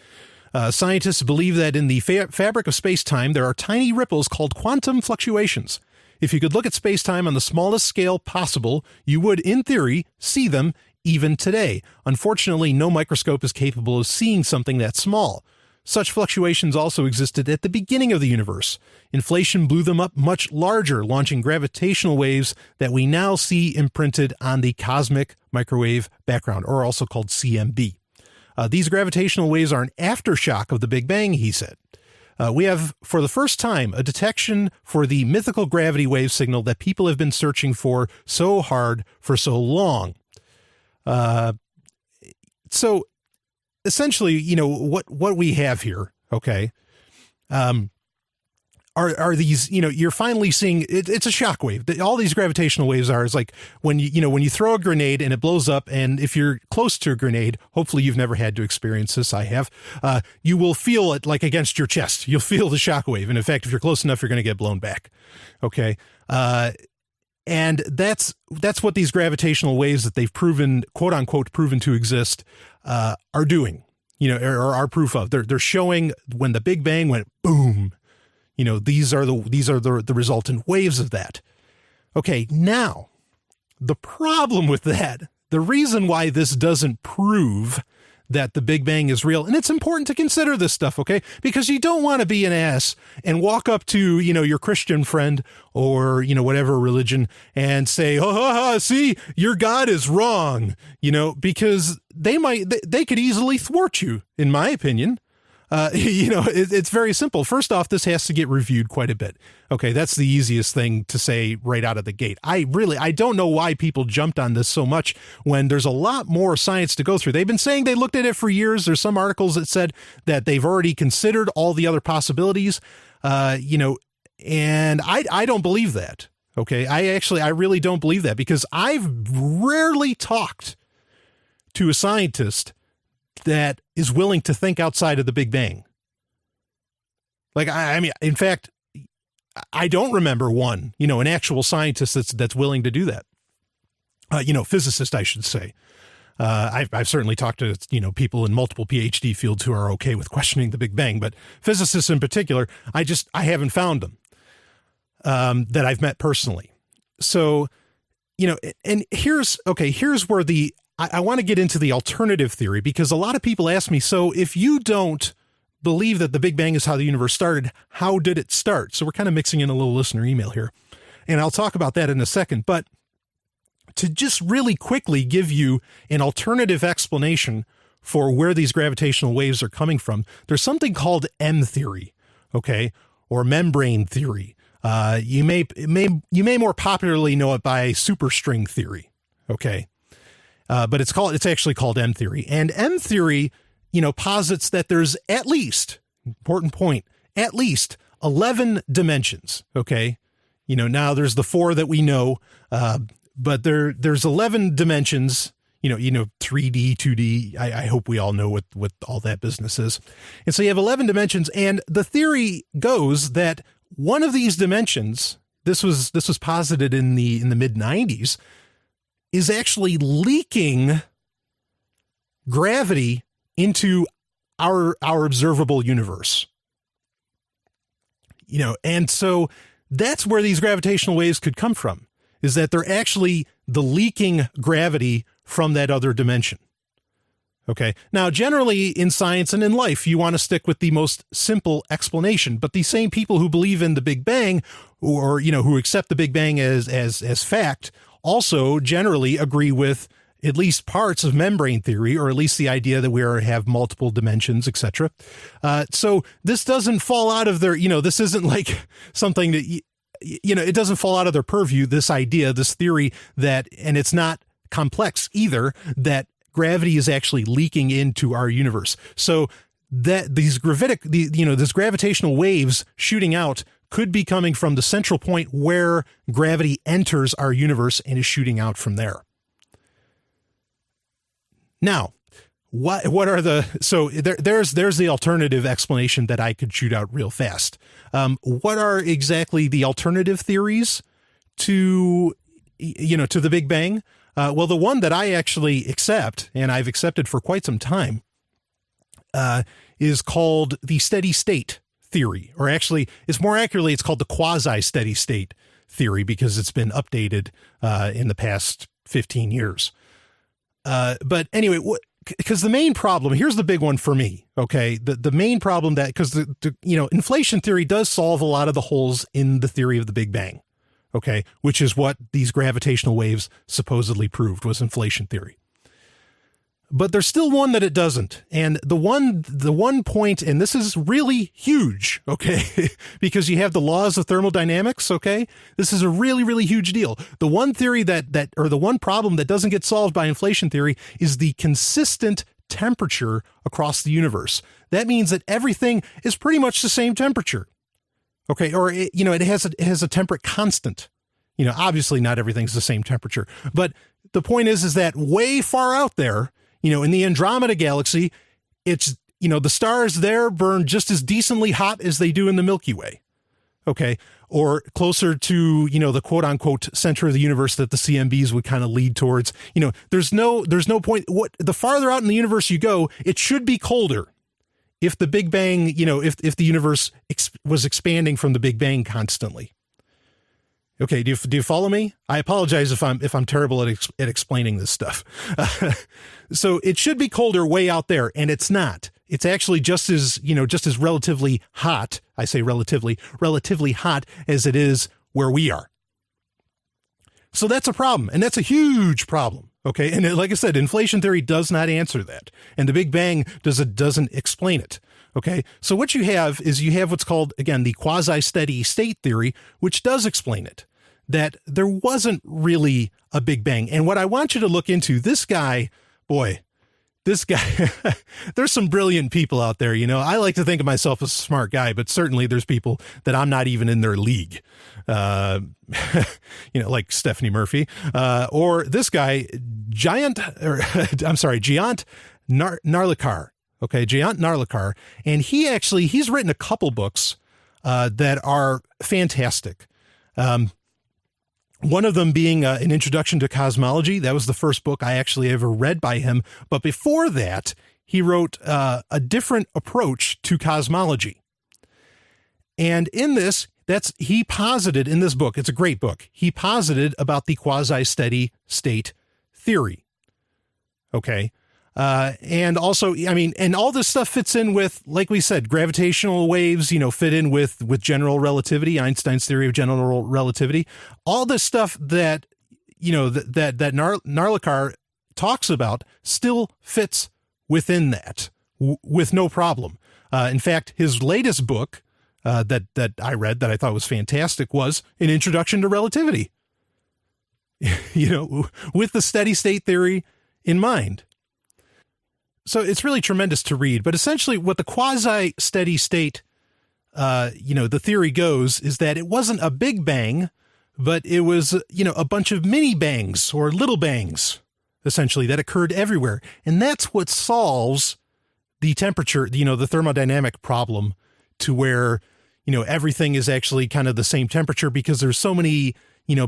Scientists believe that in the fabric of space-time, there are tiny ripples called quantum fluctuations. If you could look at space-time on the smallest scale possible, you would, in theory, see them even today. Unfortunately, no microscope is capable of seeing something that small. Such fluctuations also existed at the beginning of the universe. Inflation blew them up much larger, launching gravitational waves that we now see imprinted on the cosmic microwave background, or also called CMB. These gravitational waves are an aftershock of the Big Bang, he said. We have, for the first time, a detection for the mythical gravity wave signal that people have been searching for so hard for so long. So essentially, you know, what we have here, okay, are these, you know, you're finally seeing it's a shockwave. All these gravitational waves is like when you throw a grenade and it blows up, and if you're close to a grenade, hopefully you've never had to experience this. I have. You will feel it like against your chest. You'll feel the shockwave, and in fact, if you're close enough, you're going to get blown back. Okay. And that's what these gravitational waves that they've proven, quote unquote, proven to exist, are doing, you know, or are proof of. They're showing when the Big Bang went boom, you know, these are the resultant waves of that. Okay. Now the problem with that, the reason why this doesn't prove that the Big Bang is real. And it's important to consider this stuff, okay? Because you don't want to be an ass and walk up to, you know, your Christian friend or, you know, whatever religion and say, see, your God is wrong, you know, because they could easily thwart you, in my opinion. You know, it's very simple. First off, this has to get reviewed quite a bit. Okay, that's the easiest thing to say right out of the gate. I don't know why people jumped on this so much when there's a lot more science to go through. They've been saying they looked at it for years. There's some articles that said that they've already considered all the other possibilities, you know, and I don't believe that. Okay, I really don't believe that, because I've rarely talked to a scientist that is willing to think outside of the Big Bang. Like, I mean, in fact, I don't remember one, you know, an actual scientist that's willing to do that. You know, physicist, I should say. I've certainly talked to, you know, people in multiple PhD fields who are okay with questioning the Big Bang, but physicists in particular, I haven't found them, that I've met personally. So, you know, and here's where I want to get into the alternative theory, because a lot of people ask me, so if you don't believe that the Big Bang is how the universe started, how did it start? So we're kind of mixing in a little listener email here, and I'll talk about that in a second. But to just really quickly give you an alternative explanation for where these gravitational waves are coming from, there's something called M theory, okay, or membrane theory. You may more popularly know it by superstring theory, okay. But it's actually called M theory. And M theory, you know, posits that there's at least, important point, at least 11 dimensions. Okay. You know, now there's the 4 that we know, but there's 11 dimensions, you know, 3D, 2D. I hope we all know what all that business is. And so you have 11 dimensions, and the theory goes that one of these dimensions this was posited in the mid 90s, is actually leaking gravity into our observable universe. And so that's where these gravitational waves could come from, is that they're actually the leaking gravity from that other dimension. Okay. Now, generally in science and in life, you want to stick with the most simple explanation, but the same people who believe in the Big Bang or, who accept the Big Bang as fact also generally agree with at least parts of membrane theory, or at least the idea that we have multiple dimensions, etc. So this doesn't fall out of their, this isn't like something that, it doesn't fall out of their purview, this idea, this theory that, and it's not complex either, that gravity is actually leaking into our universe. So that these this gravitational waves shooting out could be coming from the central point where gravity enters our universe and is shooting out from there. Now, what are there's the alternative explanation that I could shoot out real fast. What are exactly the alternative theories to the Big Bang? Well, the one that I actually accept, and I've accepted for quite some time, is called the steady state theory, or actually, it's more accurately, it's called the quasi-steady state theory, because it's been updated in the past 15 years. But anyway, because the main problem, here's the big one for me, okay? The main problem because inflation theory does solve a lot of the holes in the theory of the Big Bang, okay? Which is what these gravitational waves supposedly proved, was inflation theory. But there's still one that it doesn't. And the one point, and this is really huge, okay? Because you have the laws of thermodynamics, okay? This is a really, really huge deal. The one theory or the one problem that doesn't get solved by inflation theory is the consistent temperature across the universe. That means that everything is pretty much the same temperature. Okay. Or, it has a temperate constant. Obviously not everything's the same temperature, but the point is that way far out there, in the Andromeda galaxy, it's, the stars there burn just as decently hot as they do in the Milky Way. Okay. Or closer to, the quote unquote center of the universe that the CMBs would kind of lead towards. There's no point. The farther out in the universe you go, it should be colder. If the Big Bang, if the universe was expanding from the Big Bang constantly. Okay, do you follow me? I apologize if I'm terrible at explaining this stuff. So it should be colder way out there, and it's not. It's actually just as relatively hot. I say relatively hot as it is where we are. So that's a problem, and that's a huge problem. Okay, and like I said, inflation theory does not answer that, and the Big Bang doesn't explain it. Okay, so what you have is what's called, again, the quasi-steady state theory, which does explain it, that there wasn't really a Big Bang. And what I want you to look into, this guy, there's some brilliant people out there. I like to think of myself as a smart guy, but certainly there's people that I'm not even in their league. Like Stephanie Murphy, or this guy, Jayant Narlikar. Okay, Jayant Narlikar. And he's written a couple books that are fantastic. One of them being an introduction to cosmology. That was the first book I actually ever read by him. But before that, he wrote a different approach to cosmology. And in this, he posited in this book, it's a great book, he posited about the quasi-steady state theory. Okay. And also, and all this stuff fits in with, like we said, gravitational waves, fit in with general relativity, Einstein's theory of general relativity, all this stuff that, that Narlikar talks about still fits within that with no problem. In fact, his latest book, that I read that I thought was fantastic was An Introduction to Relativity, with the steady state theory in mind. So it's really tremendous to read, but essentially what the quasi-steady state, the theory goes is that it wasn't a big bang, but it was, a bunch of mini bangs or little bangs, essentially, that occurred everywhere. And that's what solves the temperature, the thermodynamic problem, to where, everything is actually kind of the same temperature because there's so many,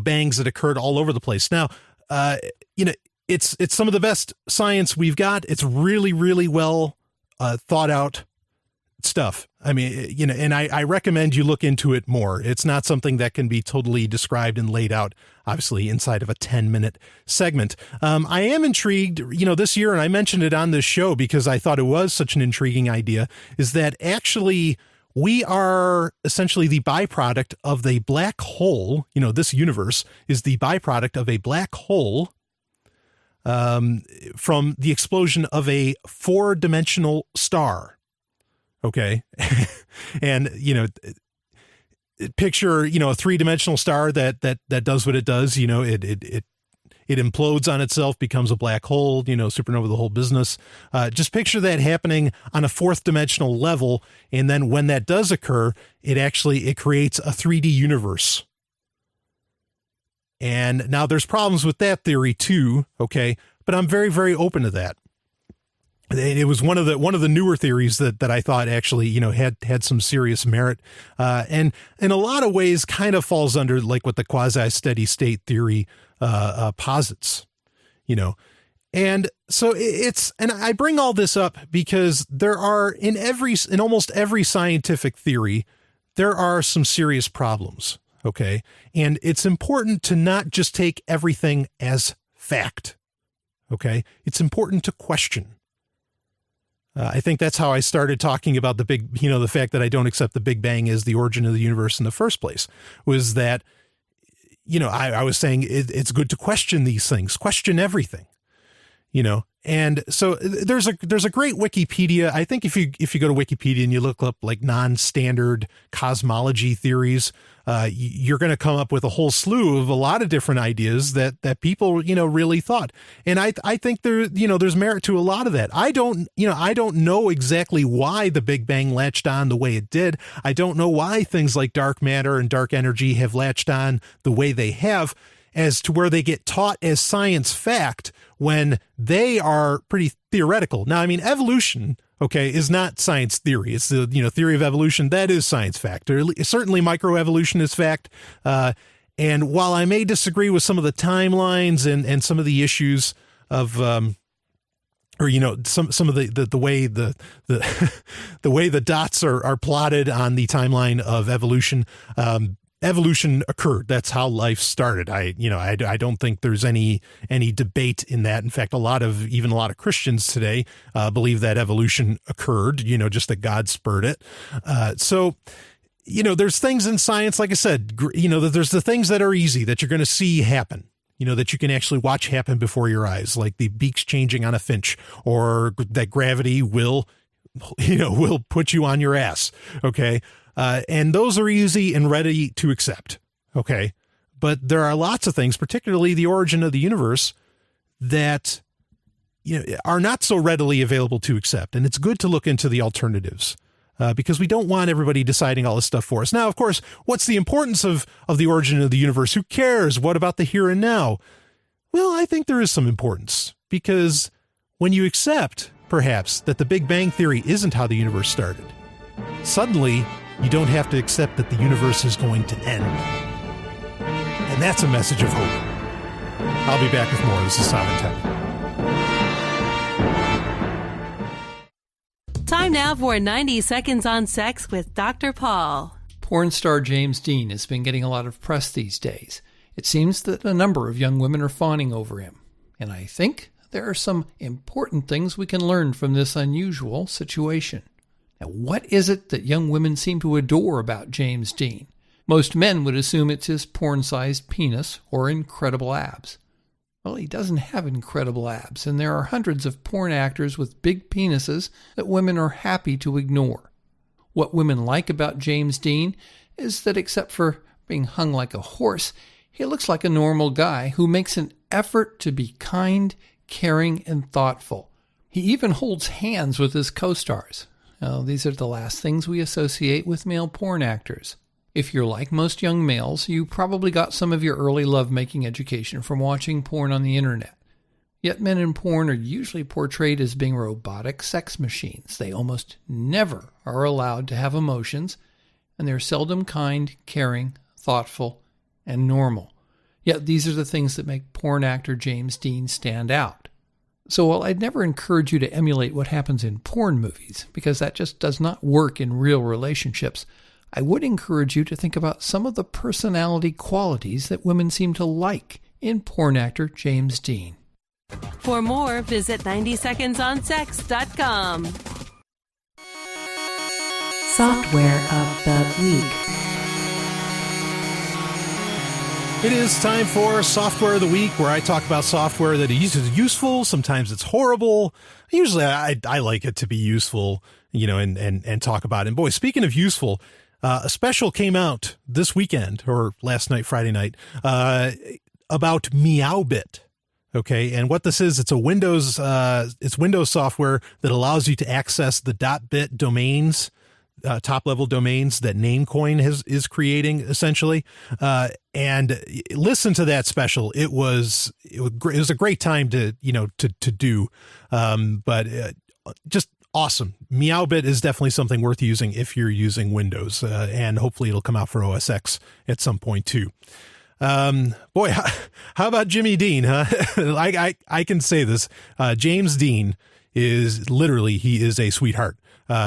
bangs that occurred all over the place. Now, it's some of the best science we've got. It's really, really well thought out stuff. I mean, and I recommend you look into it more. It's not something that can be totally described and laid out, obviously, inside of a 10-minute segment. I am intrigued, this year, and I mentioned it on this show because I thought it was such an intriguing idea, is that actually we are essentially the byproduct of the black hole. This universe is the byproduct of a black hole from the explosion of a 4-dimensional star. Okay. And, picture, a 3-dimensional star that does what it does, it implodes on itself, becomes a black hole, supernova, the whole business. Just picture that happening on a 4th dimensional level. And then when that does occur, it creates a 3D universe. And now there's problems with that theory too. Okay. But I'm very, very open to that. It was one of the newer theories that I thought actually, had some serious merit, and in a lot of ways kind of falls under like what the quasi steady state theory, posits, and so and I bring all this up because there are in almost every scientific theory, there are some serious problems. Okay. And it's important to not just take everything as fact. Okay. It's important to question. I think that's how I started talking about the fact that I don't accept the Big Bang as the origin of the universe in the first place, was that, I was saying it's good to question these things, question everything, and so there's a great Wikipedia. I think if you go to Wikipedia and you look up like non-standard cosmology theories, you're going to come up with a whole slew of a lot of different ideas that people, really thought. And I think there's merit to a lot of that. I don't know exactly why the Big Bang latched on the way it did. I don't know why things like dark matter and dark energy have latched on the way they have, as to where they get taught as science fact when they are pretty theoretical. Now, I mean, evolution, okay, is not science theory. It's the, theory of evolution. That is science fact. Certainly microevolution is fact. And while I may disagree with some of the timelines and some of the issues of, some of the way the way the dots are plotted on the timeline of evolution, evolution occurred. That's how life started. I don't think there's any debate in that. In fact, a lot of Christians today believe that evolution occurred, just that God spurred it. So, there's things in science, like I said, that there's the things that are easy that you're going to see happen, that you can actually watch happen before your eyes, like the beaks changing on a finch, or that gravity will put you on your ass. Okay. And those are easy and ready to accept. Okay. But there are lots of things, particularly the origin of the universe, that, are not so readily available to accept. And it's good to look into the alternatives, because we don't want everybody deciding all this stuff for us. Now, of course, what's the importance of the origin of the universe? Who cares? What about the here and now? Well, I think there is some importance, because when you accept, perhaps, that the Big Bang Theory isn't how the universe started, suddenly you don't have to accept that the universe is going to end. And that's a message of hope. I'll be back with more. This is Sovryn Tech. Time now for 90 Seconds on Sex with Dr. Paul. Porn star James Dean has been getting a lot of press these days. It seems that a number of young women are fawning over him. And I think there are some important things we can learn from this unusual situation. Now, what is it that young women seem to adore about James Dean? Most men would assume it's his porn-sized penis or incredible abs. Well, he doesn't have incredible abs, and there are hundreds of porn actors with big penises that women are happy to ignore. What women like about James Dean is that except for being hung like a horse, he looks like a normal guy who makes an effort to be kind, caring, and thoughtful. He even holds hands with his co-stars. Now, these are the last things we associate with male porn actors. If you're like most young males, you probably got some of your early lovemaking education from watching porn on the internet. Yet men in porn are usually portrayed as being robotic sex machines. They almost never are allowed to have emotions, and they're seldom kind, caring, thoughtful, and normal. Yet these are the things that make porn actor James Dean stand out. So while I'd never encourage you to emulate what happens in porn movies, because that just does not work in real relationships, I would encourage you to think about some of the personality qualities that women seem to like in porn actor James Dean. For more, visit 90secondsonsex.com. Software of the Week. It is time for Software of the Week, where I talk about software that is useful. Sometimes it's horrible. Usually I like it to be useful, and talk about it. And boy, speaking of useful, a special came out this weekend or last night, Friday night, about Meowbit. Okay. And what this is, it's Windows software that allows you to access the .bit domains, top level domains that NAMECOIN is creating essentially. And listen to that special. It was a great time to do. But just awesome. Meowbit is definitely something worth using if you're using Windows, and hopefully it'll come out for OS X at some point too. Boy, how about Jimmy Dean, huh? I can say this. James Dean he is a sweetheart.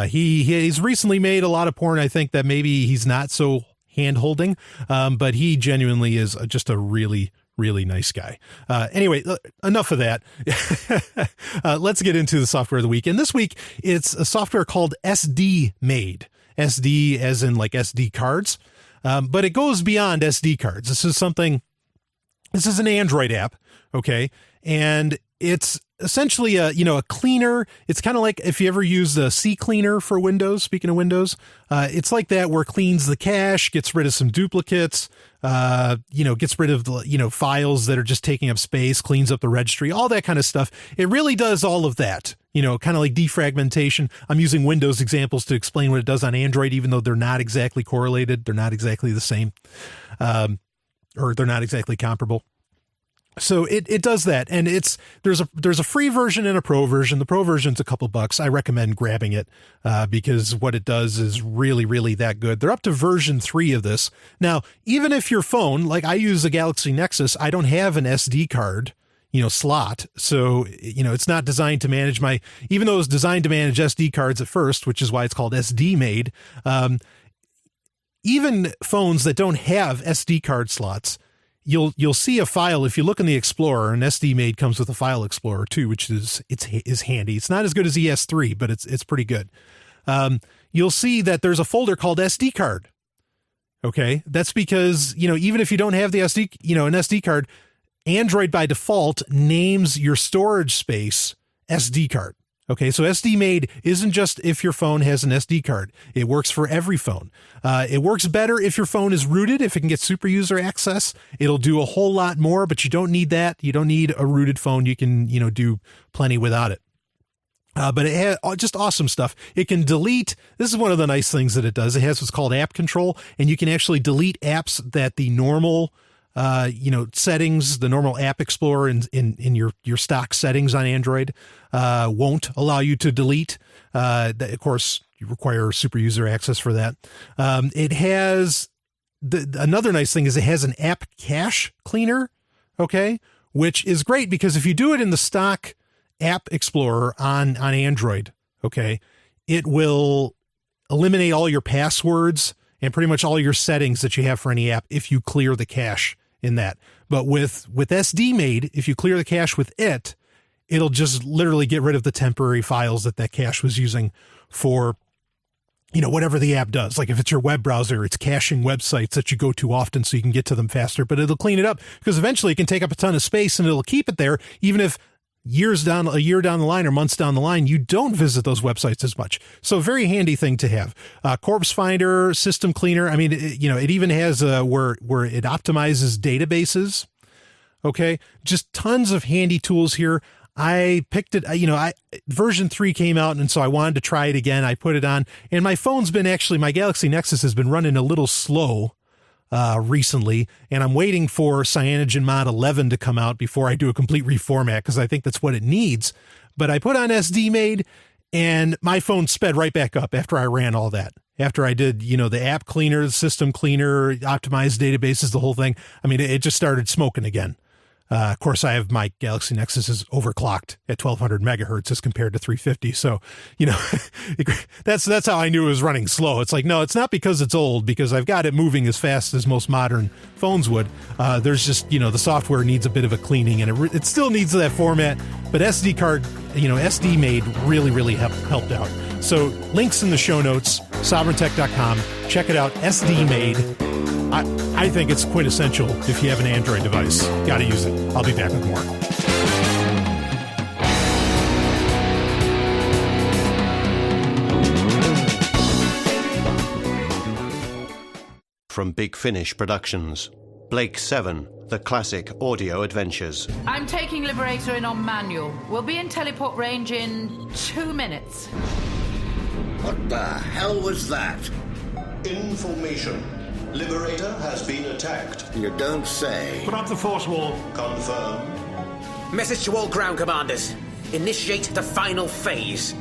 He's recently made a lot of porn. I think that maybe he's not so hand-holding, but he genuinely is just a really, really nice guy. Anyway, enough of that. Let's get into the software of the week. And this week, it's a software called SD Maid. SD as in like SD cards. But it goes beyond SD cards. This is an Android app. Okay. And it's essentially a cleaner. It's kind of like if you ever use the C cleaner for Windows, speaking of Windows, it's like that, where it cleans the cache, gets rid of some duplicates, gets rid of the, files that are just taking up space, cleans up the registry, all that kind of stuff. It really does all of that, kind of like defragmentation. I'm using Windows examples to explain what it does on Android, even though they're not exactly correlated. They're not exactly the same, or they're not exactly comparable. So it does that, and there's a free version and a pro version. The pro version's a couple bucks. I recommend grabbing it because what it does is really, really that good. They're up to version 3 of this. Now, even if your phone, like I use a Galaxy Nexus, I don't have an SD card, slot. So, it's not designed to manage even though it was designed to manage SD cards at first, which is why it's called SD Maid. Even phones that don't have SD card slots, you'll see a file. If you look in the Explorer, and SD Maid comes with a file explorer too, which is handy. It's not as good as ES3, but it's pretty good. You'll see that there's a folder called SD card. Okay. That's because, even if you don't have the an SD card, Android by default names your storage space SD card. Okay, so SD Maid isn't just if your phone has an SD card. It works for every phone. It works better if your phone is rooted. If it can get super user access, it'll do a whole lot more, but you don't need that. You don't need a rooted phone. You can, do plenty without it. But it has just awesome stuff. It can delete. This is one of the nice things that it does. It has what's called app control, and you can actually delete apps that the normal settings, the normal app explorer in your stock settings on Android, won't allow you to delete. Of course, you require super user access for that. It has another nice thing is it has an app cache cleaner. Okay. Which is great because if you do it in the stock app explorer on Android, okay, it will eliminate all your passwords and pretty much all your settings that you have for any app if you clear the cache in that. But with SD Maid, if you clear the cache with it, it'll just literally get rid of the temporary files that cache was using for, whatever the app does. Like if it's your web browser, it's caching websites that you go to often so you can get to them faster, but it'll clean it up because eventually it can take up a ton of space and it'll keep it there. Even if a year down the line or months down the line, you don't visit those websites as much. So very handy thing to have. Corpse Finder, System Cleaner. I mean, it even has where it optimizes databases. Okay. Just tons of handy tools here. I picked it, version 3 came out. And so I wanted to try it again. I put it on and my Galaxy Nexus has been running a little slow recently, and I'm waiting for CyanogenMod 11 to come out before I do a complete reformat because I think that's what it needs. But I put on SD Maid and my phone sped right back up after I ran all that. after I did, the app cleaner, the system cleaner, optimized databases, the whole thing. I mean, it just started smoking again. Of course, I have my Galaxy Nexus is overclocked at 1200 megahertz as compared to 350. So, that's how I knew it was running slow. It's like, no, it's not because it's old, because I've got it moving as fast as most modern phones would. There's just, the software needs a bit of a cleaning, and it still needs that format. But SD card, SD Maid really helped out. So links in the show notes, sovryntech.com. Check it out, SD Maid. I think it's quintessential if you have an Android device. Got to use it. I'll be back with more. From Big Finish Productions, Blake 7, The Classic Audio Adventures. I'm taking Liberator in on manual. We'll be in teleport range in 2 minutes. What the hell was that? Information. Liberator has been attacked. You don't say. Put up the force wall. Confirm. Message to all ground commanders. Initiate the final phase.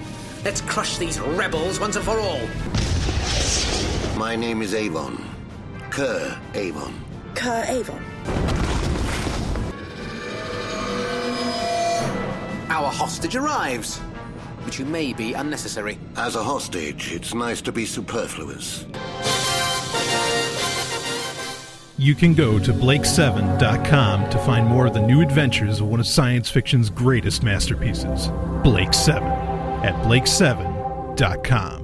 Let's crush these rebels once and for all. My name is Avon. Kerr Avon. Kerr Avon. Our hostage arrives. But you may be unnecessary. As a hostage, it's nice to be superfluous. You can go to Blake7.com to find more of the new adventures of one of science fiction's greatest masterpieces, Blake 7, at Blake7.com.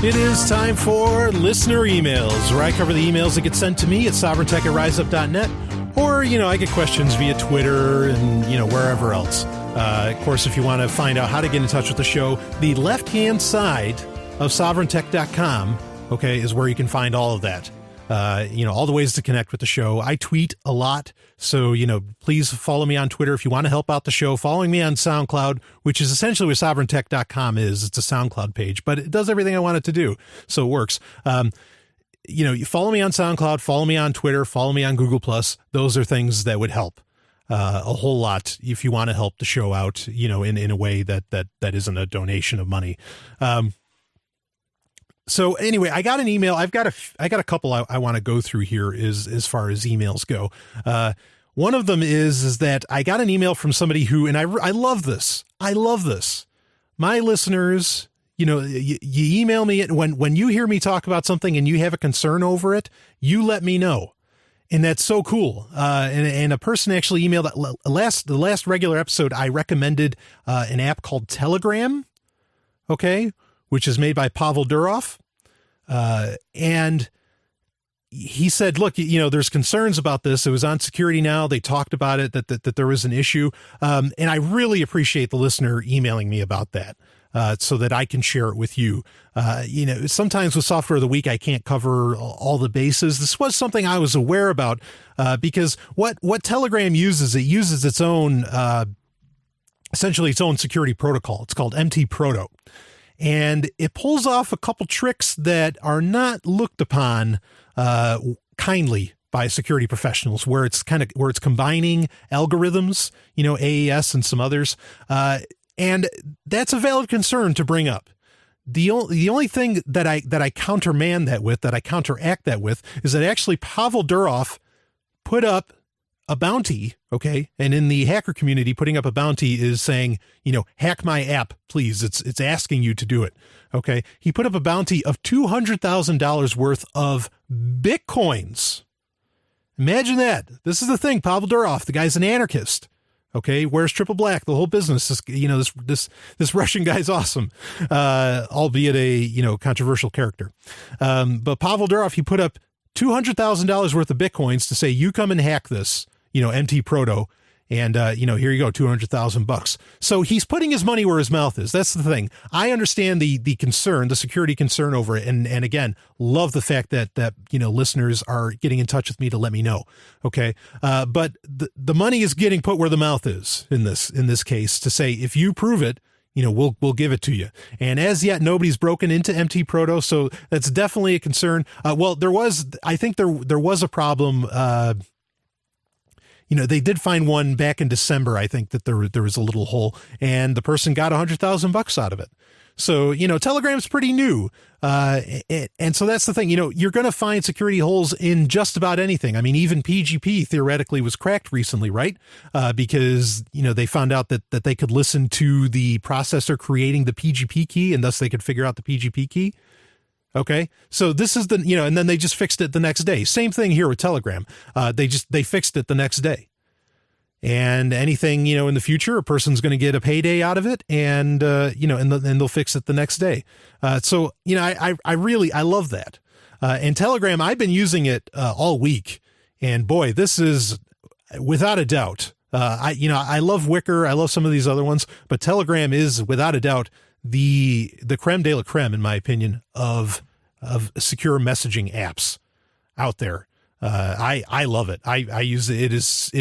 It is time for listener emails, where I cover the emails that get sent to me at sovereigntech@riseup.net. Or, I get questions via Twitter and, wherever else. Of course, if you want to find out how to get in touch with the show, the left-hand side of sovereigntech.com, okay, is where you can find all of that. All the ways to connect with the show. I tweet a lot, so, please follow me on Twitter if you want to help out the show. Following me on SoundCloud, which is essentially what sovereigntech.com is. It's a SoundCloud page, but it does everything I want it to do, so it works. You follow me on SoundCloud, follow me on Twitter, follow me on Google+. Those are things that would help a whole lot if you want to help the show out, in a way that isn't a donation of money. So anyway, I got an email. I got a couple I want to go through here as far as emails go. One of them is that I got an email from somebody who, and I love this. I love this. My listeners, you email me when you hear me talk about something and you have a concern over it, you let me know. And that's so cool. And a person actually emailed that the last regular episode. I recommended an app called Telegram. Okay. Which is made by Pavel Durov. And he said, look, there's concerns about this. It was on Security Now. They talked about it, that there was an issue. And I really appreciate the listener emailing me about that. So that I can share it with you. Sometimes with Software of the Week, I can't cover all the bases. This was something I was aware about, because what Telegram uses, it uses its own, essentially its own security protocol. It's called MT-Proto. And it pulls off a couple tricks that are not looked upon kindly by security professionals, where it's combining algorithms, AES and some others. And that's a valid concern to bring up. The only thing that I counteract that with, is that actually Pavel Durov put up a bounty, okay? And in the hacker community, putting up a bounty is saying, hack my app, please. It's asking you to do it, okay? He put up a bounty of $200,000 worth of Bitcoins. Imagine that. This is the thing, Pavel Durov, the guy's an anarchist. Okay, wears triple black, the whole business. This Russian guy's awesome, albeit a controversial character. But Pavel Durov, he put up $200,000 worth of Bitcoins to say, you come and hack this, MT-Proto, and here you go, $200,000. So he's putting his money where his mouth is. That's the thing. I understand the concern, the security concern over it, and again, love the fact that listeners are getting in touch with me to let me know. Okay, but the money is getting put where the mouth is in this case, to say, if you prove it, we'll give it to you. And as yet, nobody's broken into MT Proto, so that's definitely a concern. Well, I think there was a problem. They did find one back in December. I think that there was a little hole, and the person got $100,000 out of it. So, Telegram's pretty new. And so that's the thing, you're going to find security holes in just about anything. I mean, even PGP theoretically was cracked recently, right? Because, they found out that they could listen to the processor creating the PGP key, and thus they could figure out the PGP key. Okay. So this is and then they just fixed it the next day. Same thing here with Telegram. They fixed it the next day. And anything, in the future, a person's going to get a payday out of it, and, and they'll fix it the next day. So, I love that. And Telegram, I've been using it all week, and boy, this is without a doubt. I love Wicker. I love some of these other ones, but Telegram is without a doubt the creme de la creme, in my opinion, of secure messaging apps out there. I love it. I use it. It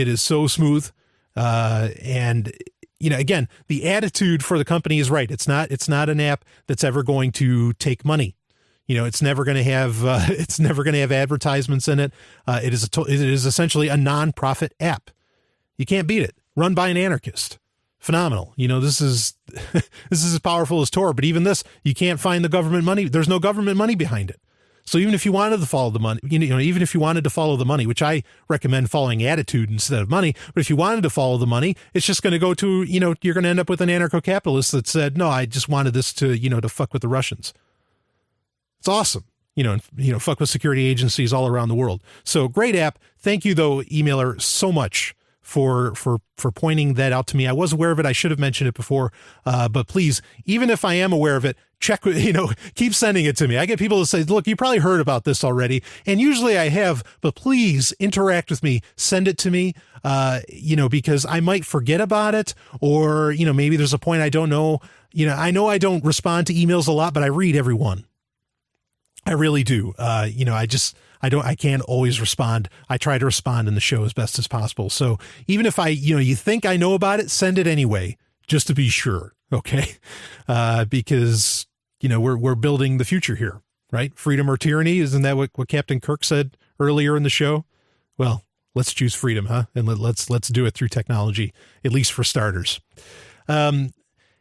is so smooth. And again, the attitude for the company is right. It's not an app that's ever going to take money. It's never going to have, advertisements in it. It is essentially a non-profit app. You can't beat it. Run by an anarchist. Phenomenal. This is as powerful as Tor, but even this, you can't find the government money. There's no government money behind it. So even if you wanted to follow the money, even if you wanted to follow the money, which I recommend following attitude instead of money, but if you wanted to follow the money, it's just going to go to, you're going to end up with an anarcho-capitalist that said, no, I just wanted this to, to fuck with the Russians. It's awesome. Fuck with security agencies all around the world. So great app. Thank you though, emailer, so much for pointing that out to me. I was aware of it. I should have mentioned it before. But please, even if I am aware of it, check, keep sending it to me. I get people to say, look, you probably heard about this already. And usually I have, but please interact with me, send it to me, because I might forget about it, or, maybe there's a point I don't know. I know I don't respond to emails a lot, but I read every one. I really do. I can't always respond. I try to respond in the show as best as possible. So even if you think I know about it, send it anyway, just to be sure. Okay. Because, we're building the future here, right? Freedom or tyranny. Isn't that what Captain Kirk said earlier in the show? Well, let's choose freedom, huh? And let's do it through technology, at least for starters.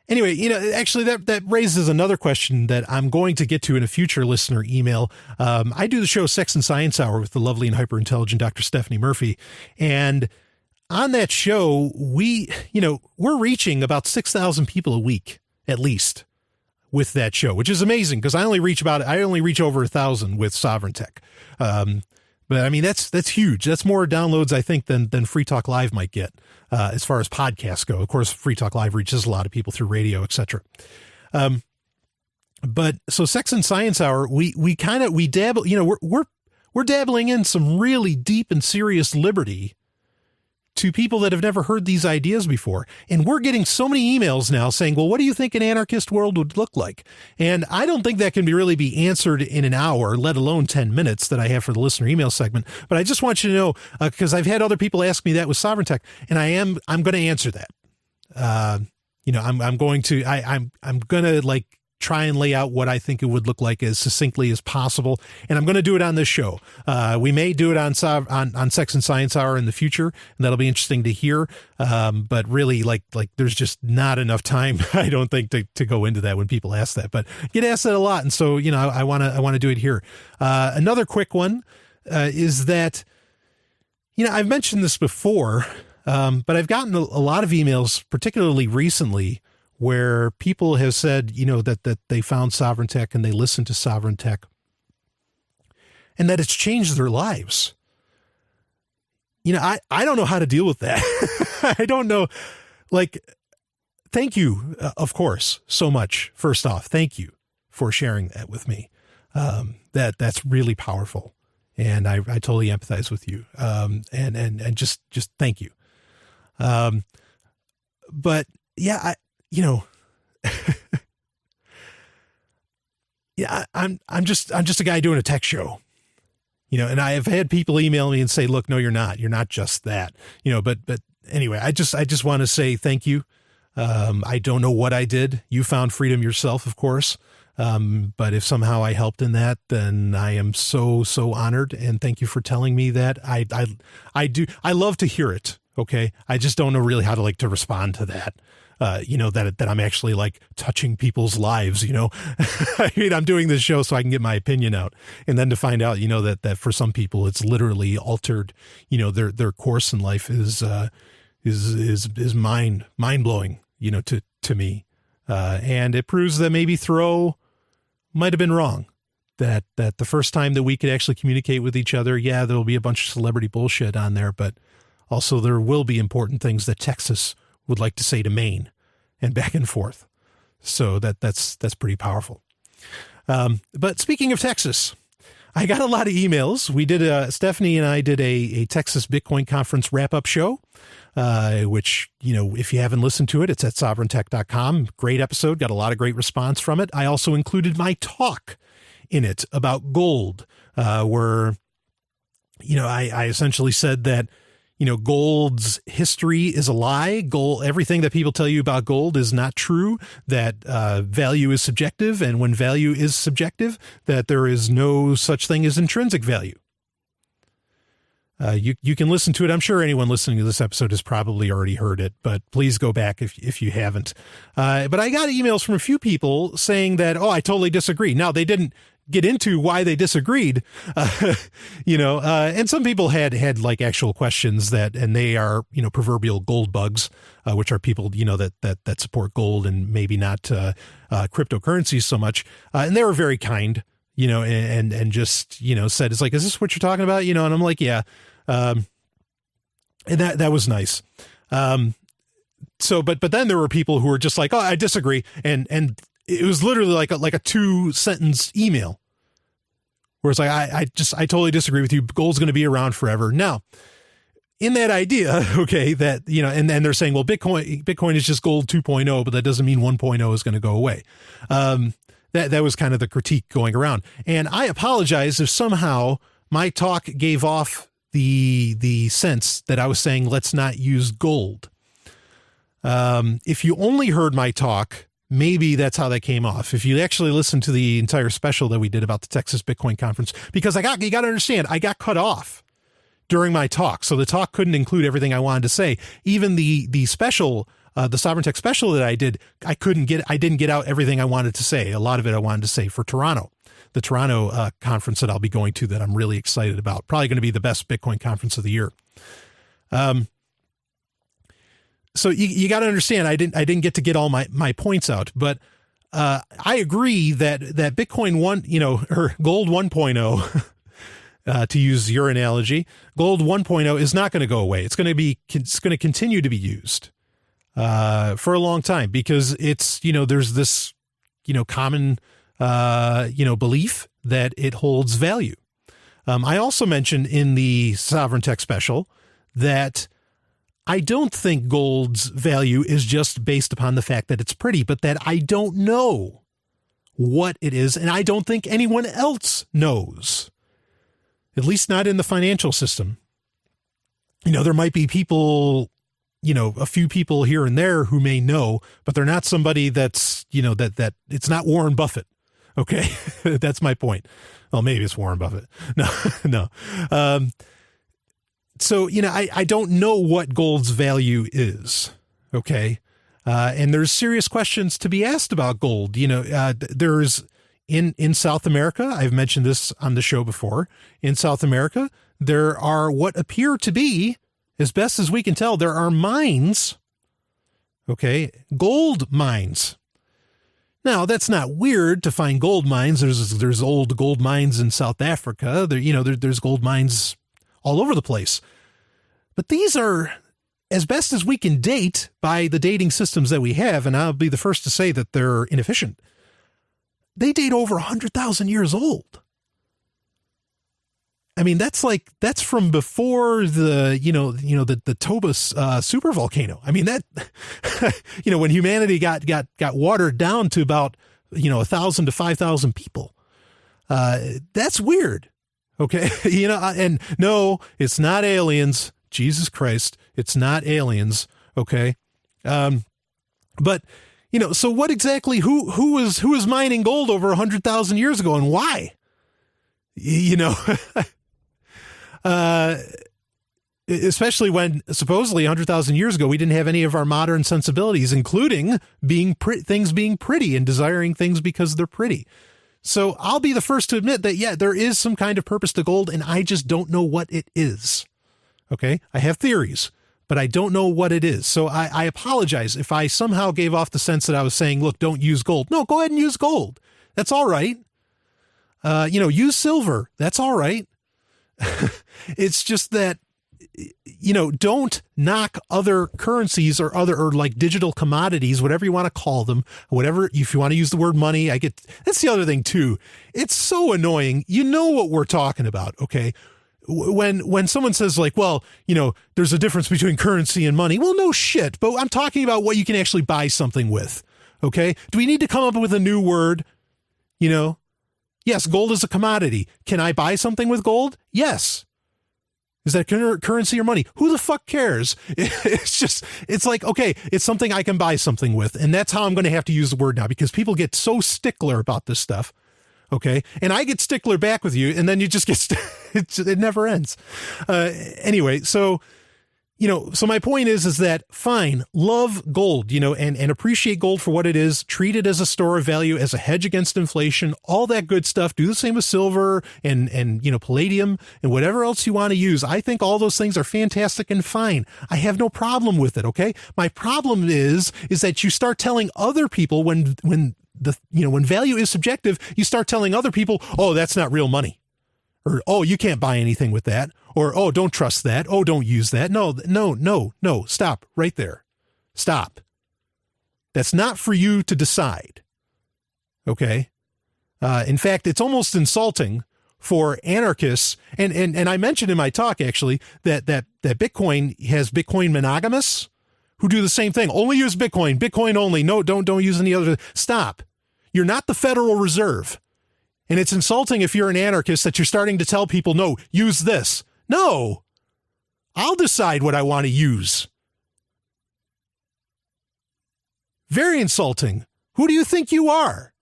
Anyway, actually that raises another question that I'm going to get to in a future listener email. I do the show Sex and Science Hour with the lovely and hyper-intelligent Dr. Stephanie Murphy. And on that show, we're reaching about 6,000 people a week, at least, with that show, which is amazing because I only reach over 1,000 with Sovryn Tech. But I mean, that's huge. That's more downloads, I think, than Free Talk Live might get, as far as podcasts go. Of course, Free Talk Live reaches a lot of people through radio, etc. But so Sex and Science Hour, we dabble, we're dabbling in some really deep and serious liberty to people that have never heard these ideas before. And we're getting so many emails now saying, well, what do you think an anarchist world would look like? And I don't think that can really be answered in an hour, let alone 10 minutes that I have for the listener email segment. But I just want you to know, because I've had other people ask me that with Sovryn Tech, and I'm going to answer that. I'm going to try and lay out what I think it would look like as succinctly as possible. And I'm going to do it on this show. We may do it on Sex and Science Hour in the future, and that'll be interesting to hear. But really, there's just not enough time, I don't think, to go into that when people ask that. But get asked that a lot, and so I want to do it here. Another quick one is that I've mentioned this before, but I've gotten a lot of emails, particularly recently, where people have said, that they found Sovryn Tech and they listened to Sovryn Tech and that it's changed their lives. I don't know how to deal with that. I don't know. Thank you, of course, so much. First off, thank you for sharing that with me. That's really powerful. And I totally empathize with you. And just thank you. But yeah, I'm just a guy doing a tech show, and I have had people email me and say, look, no, you're not just that, but anyway, I just want to say thank you. I don't know what I did. You found freedom yourself, of course. But if somehow I helped in that, then I am so honored. And thank you for telling me that. I love to hear it. Okay. I just don't know really how to to respond to that. That I'm actually touching people's lives, I mean, I'm doing this show so I can get my opinion out, and then to find out, that for some people it's literally altered, their course in life is mind blowing, to me. And it proves that maybe Thoreau might have been wrong, that the first time that we could actually communicate with each other, yeah, there'll be a bunch of celebrity bullshit on there, but also there will be important things that Texas would like to say to Maine, and back and forth. So that's pretty powerful. But speaking of Texas, I got a lot of emails. We did Stephanie and I did a Texas Bitcoin conference wrap-up show, which, if you haven't listened to it, it's at sovryntech.com. Great episode. Got a lot of great response from it. I also included my talk in it about gold, where, I essentially said that, gold's history is a lie. Everything that people tell you about gold is not true, that value is subjective. And when value is subjective, that there is no such thing as intrinsic value. You can listen to it. I'm sure anyone listening to this episode has probably already heard it, but please go back if you haven't. But I got emails from a few people saying that, I totally disagree. Now, they didn't get into why they disagreed, and some people had actual questions and they are, proverbial gold bugs, which are people, that support gold and maybe not cryptocurrencies so much. And they were very kind, and just, said, it's is this what you're talking about? And I'm like, yeah. And that was nice. So, but then there were people who were just like, I disagree. And it was literally like a 2-sentence email where it's I totally disagree with you. Gold's going to be around forever. Now, in that idea, okay, that, and they're saying, well, Bitcoin is just gold 2.0, but that doesn't mean 1.0 is going to go away. That was kind of the critique going around. And I apologize if somehow my talk gave off the sense that I was saying, let's not use gold. If you only heard my talk, maybe that's how that came off. If you actually listen to the entire special that we did about the Texas Bitcoin conference, because you got to understand, I got cut off during my talk. So the talk couldn't include everything I wanted to say. Even the special, the Sovryn Tech special that I did, I didn't get out everything I wanted to say. A lot of it I wanted to say for Toronto, the Toronto conference that I'll be going to, that I'm really excited about. Probably going to be the best Bitcoin conference of the year. So you got to understand, I didn't get all my points out, but I agree that Bitcoin or gold 1.0, to use your analogy, gold 1.0 is not going to go away. It's going to continue to be used for a long time, because it's, there's this, common, belief that it holds value. I also mentioned in the Sovryn Tech special that I don't think gold's value is just based upon the fact that it's pretty, but that I don't know what it is, and I don't think anyone else knows, at least not in the financial system. There might be people, a few people here and there who may know, but they're not somebody that's, that it's not Warren Buffett. Okay. That's my point. Well, maybe it's Warren Buffett. No. So, I don't know what gold's value is. Okay. And there's serious questions to be asked about gold. There's in South America, I've mentioned this on the show before. In South America, there are what appear to be, as best as we can tell, there are mines. Okay. Gold mines. Now, that's not weird to find gold mines. There's old gold mines in South Africa. There's gold mines all over the place. But these are, as best as we can date by the dating systems that we have, and I'll be the first to say that they're inefficient, they date over 100,000 years old. I mean, that's from before the Toba super volcano. I mean, that, when humanity got watered down to about, 1,000 to 5,000 people, that's weird. Okay. And no, it's not aliens. Jesus Christ. It's not aliens. Okay. But, so what exactly, who was mining gold over 100,000 years ago and why? Especially when supposedly 100,000 years ago, we didn't have any of our modern sensibilities, including things being pretty and desiring things because they're pretty. So I'll be the first to admit that, yeah, there is some kind of purpose to gold, and I just don't know what it is. Okay. I have theories, but I don't know what it is. So I apologize if I somehow gave off the sense that I was saying, look, don't use gold. No, go ahead and use gold. That's all right. Use silver. That's all right. It's just that, don't knock other currencies or like digital commodities, whatever you want to call them, whatever, if you want to use the word money, that's the other thing too. It's so annoying. You know what we're talking about. Okay. When someone says like, well, there's a difference between currency and money. Well, no shit, but I'm talking about what you can actually buy something with. Okay. Do we need to come up with a new word? Yes, gold is a commodity. Can I buy something with gold? Yes. Is that currency or money? Who the fuck cares? It's like, okay, it's something I can buy something with. And that's how I'm going to have to use the word now, because people get so stickler about this stuff. Okay. And I get stickler back with you, and then you just get, it never ends. Anyway, so my point is that fine, love gold, and appreciate gold for what it is, treat it as a store of value, as a hedge against inflation, all that good stuff. Do the same with silver and palladium and whatever else you want to use. I think all those things are fantastic and fine. I have no problem with it. Okay. My problem is that you start telling other people when value is subjective, you start telling other people, oh, that's not real money. Or, oh, you can't buy anything with that. Or, oh, don't trust that. Oh, don't use that. No. Stop right there. Stop. That's not for you to decide. Okay. In fact, it's almost insulting for anarchists. And I mentioned in my talk, actually, that Bitcoin has Bitcoin monogamists who do the same thing. Only use Bitcoin only. No, don't use any other. Stop. You're not the Federal Reserve. And it's insulting if you're an anarchist that you're starting to tell people, no, use this. No, I'll decide what I want to use. Very insulting. Who do you think you are?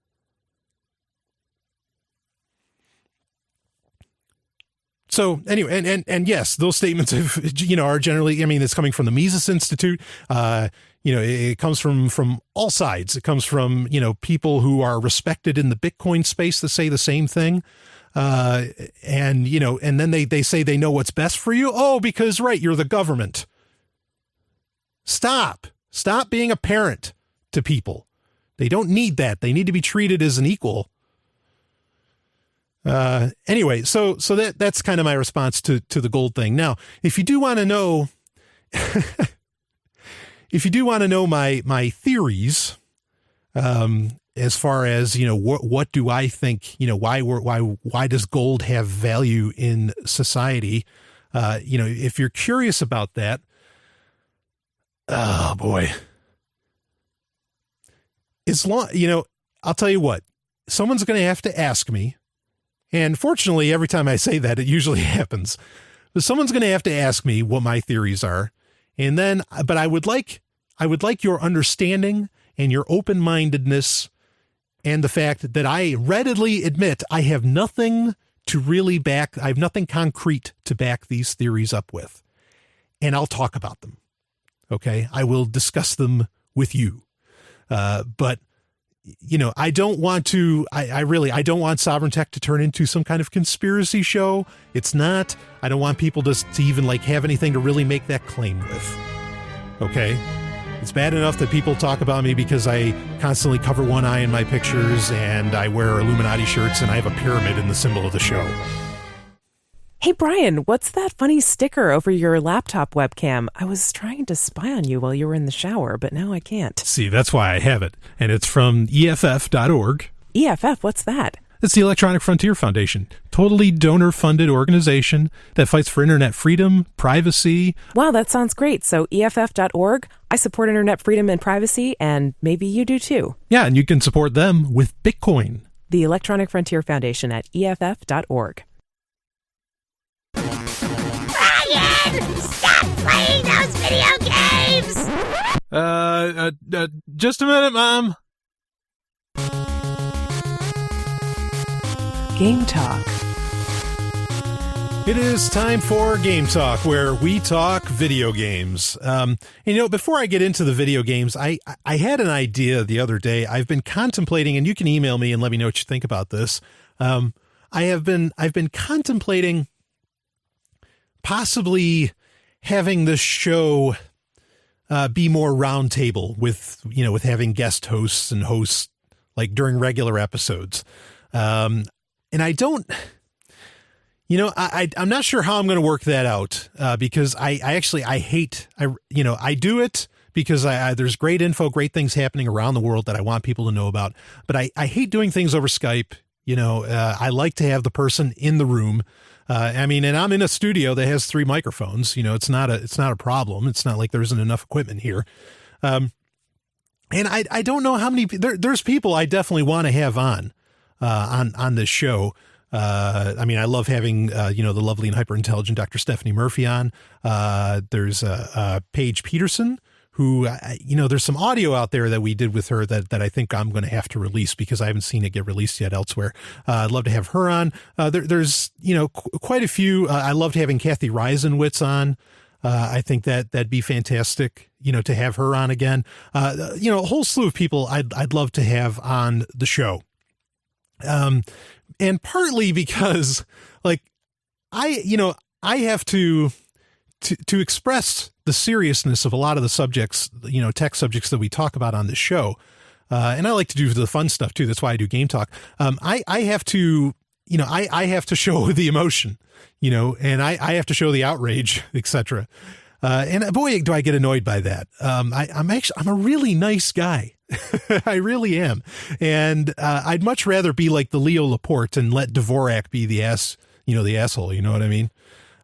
So anyway, and yes, those statements are generally, it's coming from the Mises Institute. It comes from all sides. It comes from, people who are respected in the Bitcoin space that say the same thing. And then they say they know what's best for you. Oh, because you're the government. Stop being a parent to people. They don't need that. They need to be treated as an equal. Anyway, so that's kind of my response to the gold thing. Now, if you do want to know, my theories, as far as, what do I think, why does gold have value in society? If you're curious about that, oh boy, I'll tell you what, someone's going to have to ask me. And fortunately, every time I say that, it usually happens. But someone's going to have to ask me what my theories are. And then, but I would like your understanding and your open-mindedness and the fact that I readily admit I have nothing concrete to back these theories up with. And I'll talk about them. Okay. I will discuss them with you. But I don't want to, I don't want Sovereign Tech to turn into some kind of conspiracy show. It's not. I don't want people to even have anything to really make that claim with. Okay. It's bad enough that people talk about me because I constantly cover one eye in my pictures and I wear Illuminati shirts and I have a pyramid in the symbol of the show. Hey, Brian, what's that funny sticker over your laptop webcam? I was trying to spy on you while you were in the shower, but now I can't. See, that's why I have it. And it's from EFF.org. EFF, what's that? It's the Electronic Frontier Foundation, totally donor-funded organization that fights for internet freedom, privacy. Wow, that sounds great. So EFF.org, I support internet freedom and privacy, and maybe you do too. Yeah, and you can support them with Bitcoin. The Electronic Frontier Foundation at EFF.org. Brian! Stop playing those video games! Just a minute, Mom. Game Talk. It is time for Game Talk, where we talk video games. Before I get into the video games, I had an idea the other day. I've been contemplating, and you can email me and let me know what you think about this. I've been contemplating possibly having this show be more roundtable with having guest hosts and hosts like during regular episodes. And I don't. I'm not sure how I'm going to work that out because I do it because there's great info, great things happening around the world that I want people to know about. But I hate doing things over Skype. I like to have the person in the room. And I'm in a studio that has 3 microphones. It's not a problem. It's not like there isn't enough equipment here. And I don't know how many. There's people I definitely want to have on this show. I love having, the lovely and hyper-intelligent Dr. Stephanie Murphy on. There's Paige Peterson, who, there's some audio out there that we did with her that I think I'm going to have to release because I haven't seen it get released yet elsewhere. I'd love to have her on. There's quite a few. I loved having Kathy Reisenwitz on. I think that'd be fantastic, to have her on again. A whole slew of people I'd love to have on the show. And partly because I have to express the seriousness of a lot of the subjects, tech subjects that we talk about on this show. And I like to do the fun stuff too. That's why I do Game Talk. I have to show the emotion, and I have to show the outrage, etc. And boy, do I get annoyed by that. I'm a really nice guy. I really am. And I'd much rather be like the Leo Laporte and let Dvorak be the asshole. You know what I mean?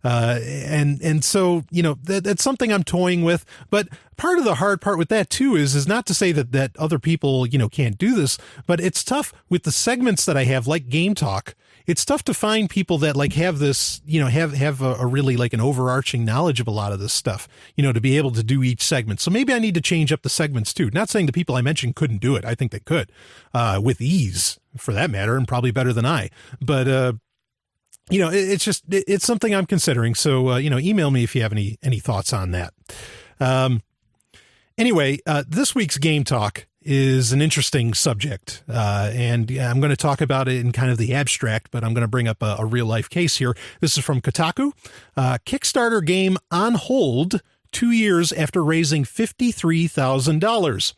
And so, that's something I'm toying with. But part of the hard part with that too is not to say that other people, can't do this, but it's tough with the segments that I have, like Game Talk. It's tough to find people that have this, have a really an overarching knowledge of a lot of this stuff, to be able to do each segment. So maybe I need to change up the segments too. Not saying the people I mentioned couldn't do it. I think they could, with ease for that matter, and probably better than I, but, it's something I'm considering. So, email me if you have any thoughts on that. Anyway, this week's Game Talk is an interesting subject. And I'm going to talk about it in kind of the abstract, but I'm going to bring up a real life case here. This is from Kotaku. Kickstarter game on hold 2 years after raising $53,000.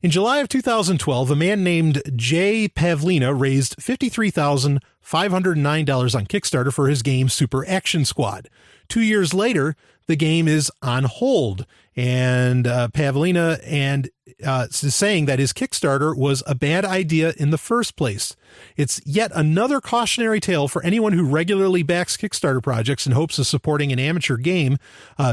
In July of 2012, a man named Jay Pavlina raised $53,509 on Kickstarter for his game Super Action Squad. 2 years later, the game is on hold, and Pavlina is saying that his Kickstarter was a bad idea in the first place. It's yet another cautionary tale for anyone who regularly backs Kickstarter projects in hopes of supporting an amateur game.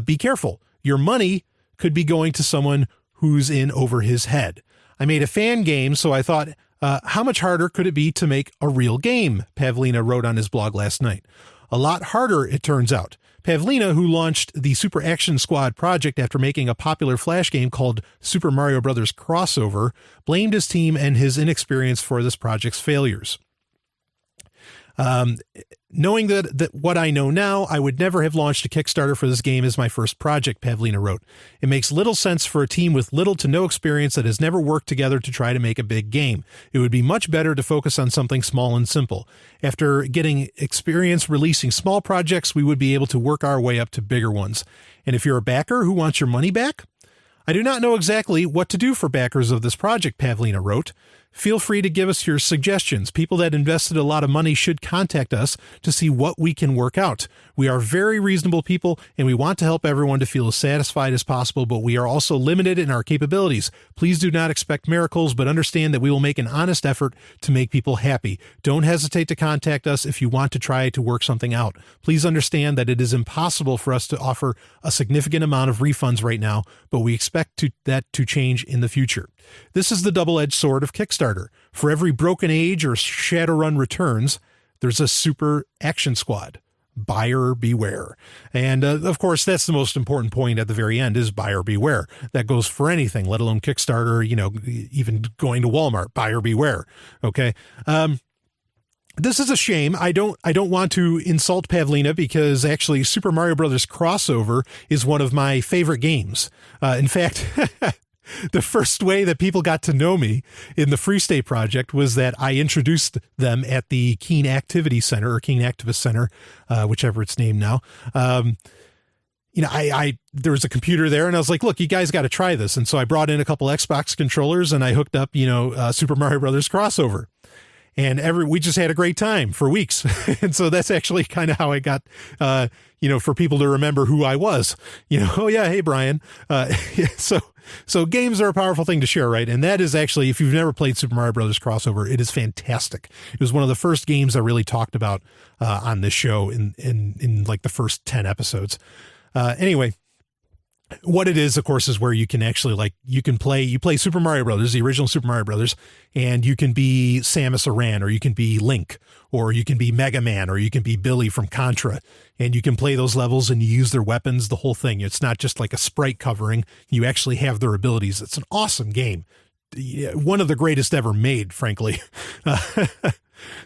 Be careful. Your money could be going to someone who's in over his head. I made a fan game, so I thought, how much harder could it be to make a real game? Pavlina wrote on his blog last night. A lot harder, it turns out. Pavlina, who launched the Super Action Squad project after making a popular Flash game called Super Mario Bros. Crossover, blamed his team and his inexperience for this project's failures. Knowing that what I know now, I would never have launched a Kickstarter for this game as my first project, Pavlina wrote. It makes little sense for a team with little to no experience that has never worked together to try to make a big game. It would be much better to focus on something small and simple. After getting experience releasing small projects, we would be able to work our way up to bigger ones. And if you're a backer who wants your money back, I do not know exactly what to do for backers of this project, Pavlina wrote. Feel free to give us your suggestions. People that invested a lot of money should contact us to see what we can work out. We are very reasonable people, and we want to help everyone to feel as satisfied as possible, but we are also limited in our capabilities. Please do not expect miracles, but understand that we will make an honest effort to make people happy. Don't hesitate to contact us if you want to try to work something out. Please understand that it is impossible for us to offer a significant amount of refunds right now, but we expect that to change in the future. This is the double-edged sword of Kickstarter. For every Broken Age or Shadowrun Returns, there's a Super Action Squad. buyer beware. And of course, that's the most important point at the very end is buyer beware. That goes for anything, let alone Kickstarter, even going to Walmart, buyer beware. Okay. This is a shame. I don't want to insult Pavlina because actually Super Mario Brothers Crossover is one of my favorite games. In fact, the first way that people got to know me in the Free State Project was that I introduced them at the Keen Activity Center or Keen Activist Center, whichever it's named now. There was a computer there and I was like, look, you guys got to try this. And so I brought in a couple Xbox controllers and I hooked up, Super Mario Brothers Crossover. And we just had a great time for weeks. And so that's actually kind of how I got, for people to remember who I was, oh yeah, hey, Brian. So games are a powerful thing to share, right? And that is actually, if you've never played Super Mario Brothers Crossover, it is fantastic. It was one of the first games I really talked about on this show in like the first 10 episodes. Anyway, what it is, of course, is where you can actually you play Super Mario Brothers, the original Super Mario Brothers, and you can be Samus Aran, or you can be Link, or you can be Mega Man, or you can be Billy from Contra, and you can play those levels and you use their weapons, the whole thing. It's not just like a sprite covering. You actually have their abilities. It's an awesome game. One of the greatest ever made, frankly.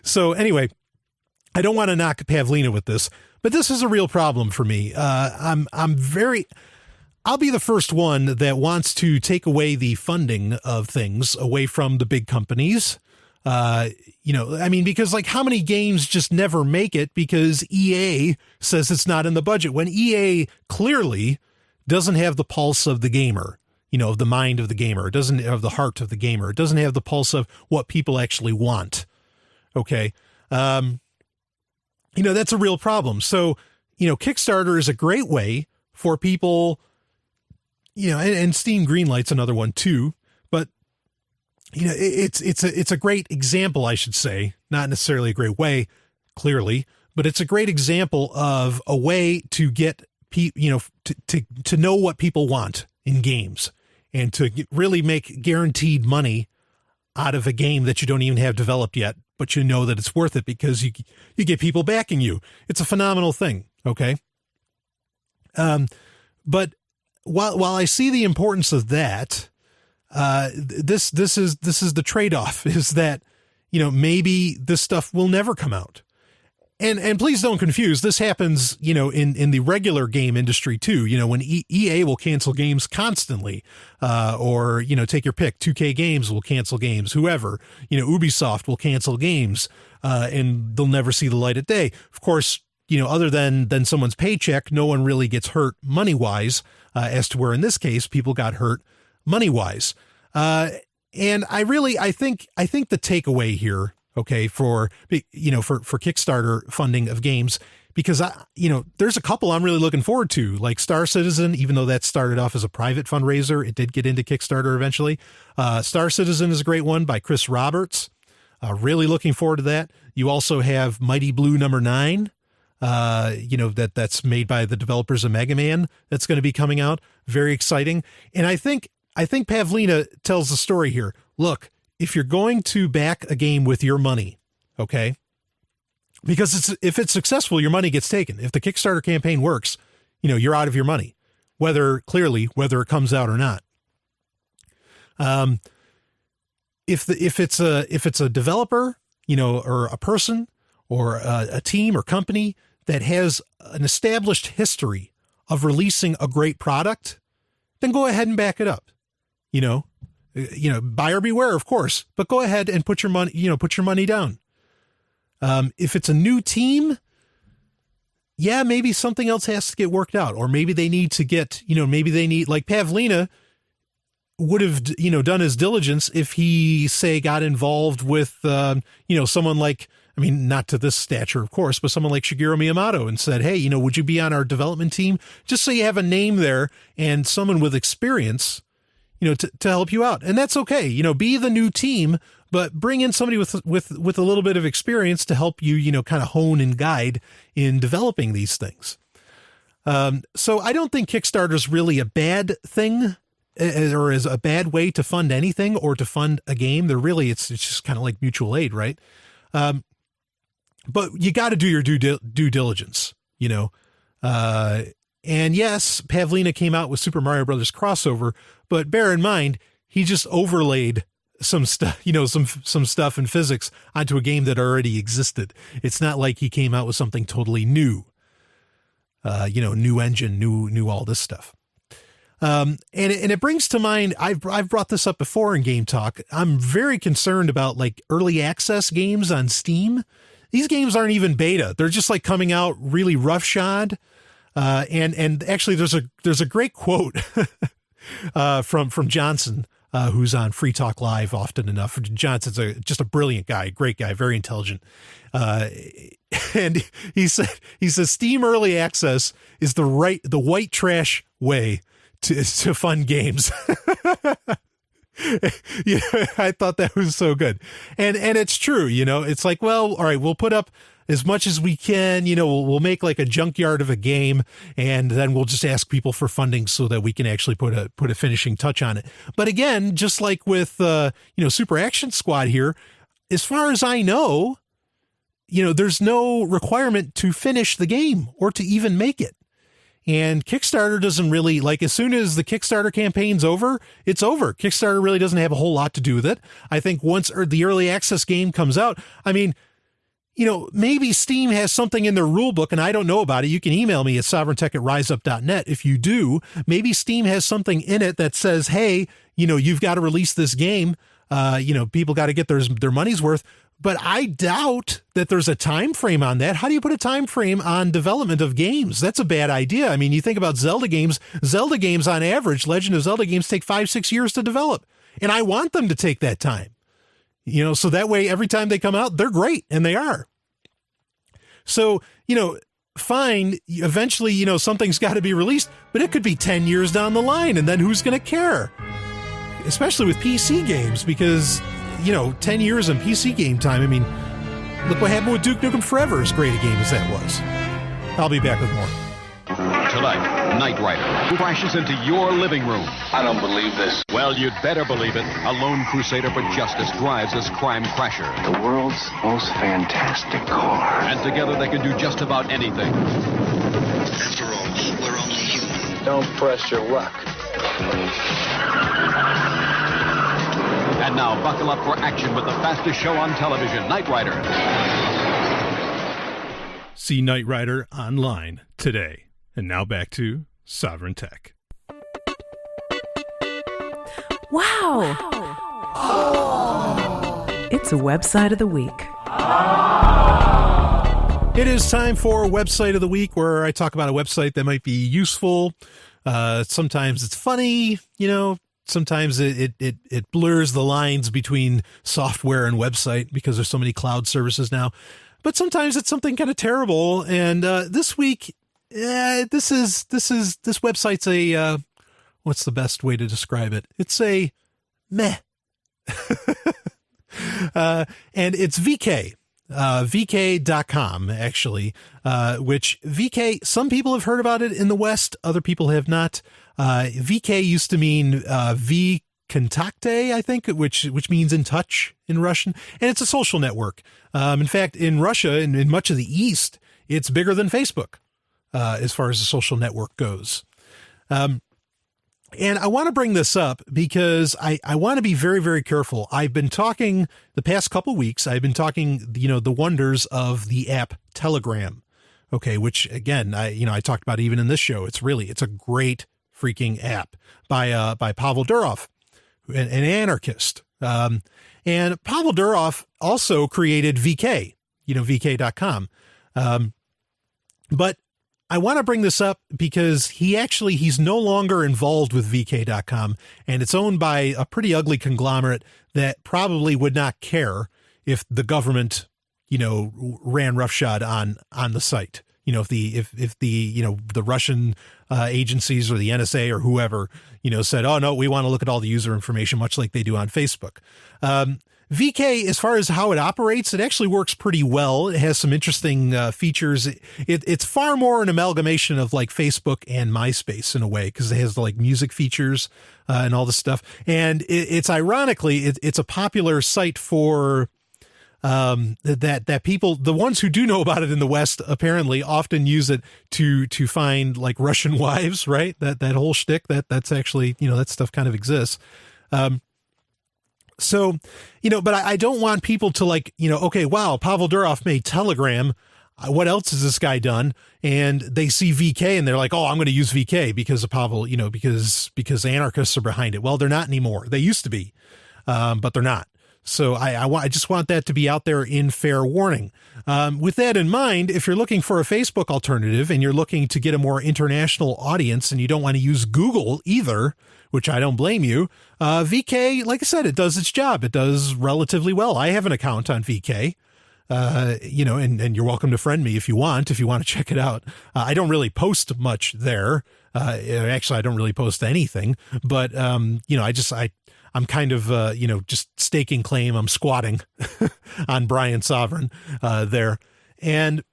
So anyway, I don't want to knock Pavlina with this, but this is a real problem for me. I'll be the first one that wants to take away the funding of things away from the big companies. Because how many games just never make it because EA says it's not in the budget when EA clearly doesn't have the pulse of the gamer, of the mind of the gamer. It doesn't have the heart of the gamer. It doesn't have the pulse of what people actually want. Okay. That's a real problem. So, Kickstarter is a great way for people, and Steam Greenlight's another one too, but it's a great example, I should say, not necessarily a great way, clearly, but it's a great example of a way to get to know what people want in games and to really make guaranteed money out of a game that you don't even have developed yet, but you know that it's worth it because you get people backing you. It's a phenomenal thing. Okay. But while I see the importance of that, this is the trade-off is that, maybe this stuff will never come out. And please don't confuse, this happens, in the regular game industry too, when EA will cancel games constantly, or, take your pick, 2K Games will cancel games, whoever, Ubisoft will cancel games, and they'll never see the light of day. Of course, other than someone's paycheck, no one really gets hurt money-wise, as to where in this case, people got hurt money-wise. And I think the takeaway here, okay, for Kickstarter funding of games, because there's a couple I'm really looking forward to, like Star Citizen, even though that started off as a private fundraiser, it did get into Kickstarter eventually. Star Citizen is a great one by Chris Roberts. Really looking forward to that. You also have Mighty Blue #9. That's made by the developers of Mega Man. That's going to be coming out. Very exciting. And I think Pavlina tells the story here. Look, if you're going to back a game with your money, okay, because if it's successful, your money gets taken. If the Kickstarter campaign works, you're out of your money, whether it comes out or not. If it's a developer, or a person or a team or company that has an established history of releasing a great product, then go ahead and back it up. Buyer beware, of course, but go ahead and put your money down. If it's a new team, yeah, maybe something else has to get worked out, or maybe they need to get, like Pavlina would have, done his diligence if he, say, got involved with, someone like, not to this stature, of course, but someone like Shigeru Miyamoto and said, hey, would you be on our development team? Just so you have a name there and someone with experience, to help you out. And that's okay. Be the new team, but bring in somebody with a little bit of experience to help you, kind of hone and guide in developing these things. So I don't think Kickstarter is really a bad thing, or is a bad way to fund anything or to fund a game. It's just kind of like mutual aid, right? But you got to do your due diligence. And yes, Pavlina came out with Super Mario Brothers Crossover, but bear in mind, he just overlaid some stuff, some stuff in physics onto a game that already existed. It's not like he came out with something totally new, new engine, new all this stuff. And it brings to mind, I've brought this up before in Game Talk. I'm very concerned about like early access games on Steam. These games aren't even beta. They're just like coming out really roughshod. And actually there's a great quote, from Johnson, who's on Free Talk Live often enough. Johnson's just a brilliant guy, great guy, very intelligent. And he says Steam early access is the white trash way to fund games. Yeah, I thought that was so good. And it's true, it's like, well, all right, we'll put up as much as we can, we'll make like a junkyard of a game, and then we'll just ask people for funding so that we can actually put a finishing touch on it. But again, just like with, Super Action Squad here, as far as I know, there's no requirement to finish the game or to even make it. And Kickstarter doesn't really, like, as soon as the Kickstarter campaign's over, it's over. Kickstarter really doesn't have a whole lot to do with it. I think once the early access game comes out, I mean, maybe Steam has something in their rule book and I don't know about it. You can email me at sovereigntech@riseup.net. If you do, maybe Steam has something in it that says, hey, you've got to release this game. People got to get their money's worth. But I doubt that there's a time frame on that. How do you put a time frame on development of games? That's a bad idea. I mean, you think about Zelda games on average, Legend of Zelda games take 5-6 years to develop. And I want them to take that time, so that way, every time they come out, they're great. And they are. So, fine. Eventually, something's got to be released, but it could be 10 years down the line. And then who's going to care? Especially with PC games, because 10 years on PC game time. I mean, look what happened with Duke Nukem Forever, as great a game as that was. I'll be back with more. Tonight, Knight Rider crashes into your living room. I don't believe this. Well, you'd better believe it. A lone crusader for justice drives this crime crasher. The world's most fantastic car. And together they can do just about anything. After all, we're only human. Don't press your luck. And now, buckle up for action with the fastest show on television, Knight Rider. See Knight Rider online today. And now back to Sovereign Tech. Wow! Oh. It's a website of the week. It is time for Website of the Week, where I talk about a website that might be useful. Sometimes it's funny, Sometimes it blurs the lines between software and website because there's so many cloud services now. But sometimes it's something kind of terrible. And this week, this website's a what's the best way to describe it? It's a meh. And it's VK. VK.com, actually, which VK, some people have heard about it in the West, other people have not. VK used to mean V Kontakte, I think, which means in touch in Russian, and it's a social network. In fact, in Russia and in much of the East, it's bigger than Facebook as far as the social network goes. And I want to bring this up because I want to be very, very careful. I've been talking the past couple weeks. I've been talking, the wonders of the app Telegram. Okay. Which again, I talked about even in this show. It's a great freaking app by Pavel Durov, an anarchist. And Pavel Durov also created VK, VK.com. But I want to bring this up because he's no longer involved with VK.com, and it's owned by a pretty ugly conglomerate that probably would not care if the government, ran roughshod on the site. If the Russian agencies or the NSA or whoever, said, oh no, we want to look at all the user information, much like they do on Facebook. VK, as far as how it operates, it actually works pretty well. It has some interesting features. It's far more an amalgamation of like Facebook and MySpace in a way, because it has like music features and all this stuff. And it's ironically, it's a popular site for that people, the ones who do know about it in the West, apparently often use it to find like Russian wives, right? That whole shtick, that's actually, that stuff kind of exists. So, but I don't want people to like, okay, wow, Pavel Durov made Telegram. What else has this guy done? And they see VK and they're like, oh, I'm going to use VK because of Pavel, because anarchists are behind it. Well, they're not anymore. They used to be, but they're not. So I just want that to be out there in fair warning. With that in mind, if you're looking for a Facebook alternative and you're looking to get a more international audience and you don't want to use Google either, which I don't blame you, VK, like I said, it does its job. It does relatively well. I have an account on VK, and you're welcome to friend me if you want to check it out. I don't really post much there. Actually, I don't really post anything, but, I'm kind of, just staking claim. I'm squatting on Brian Sovryn there. And,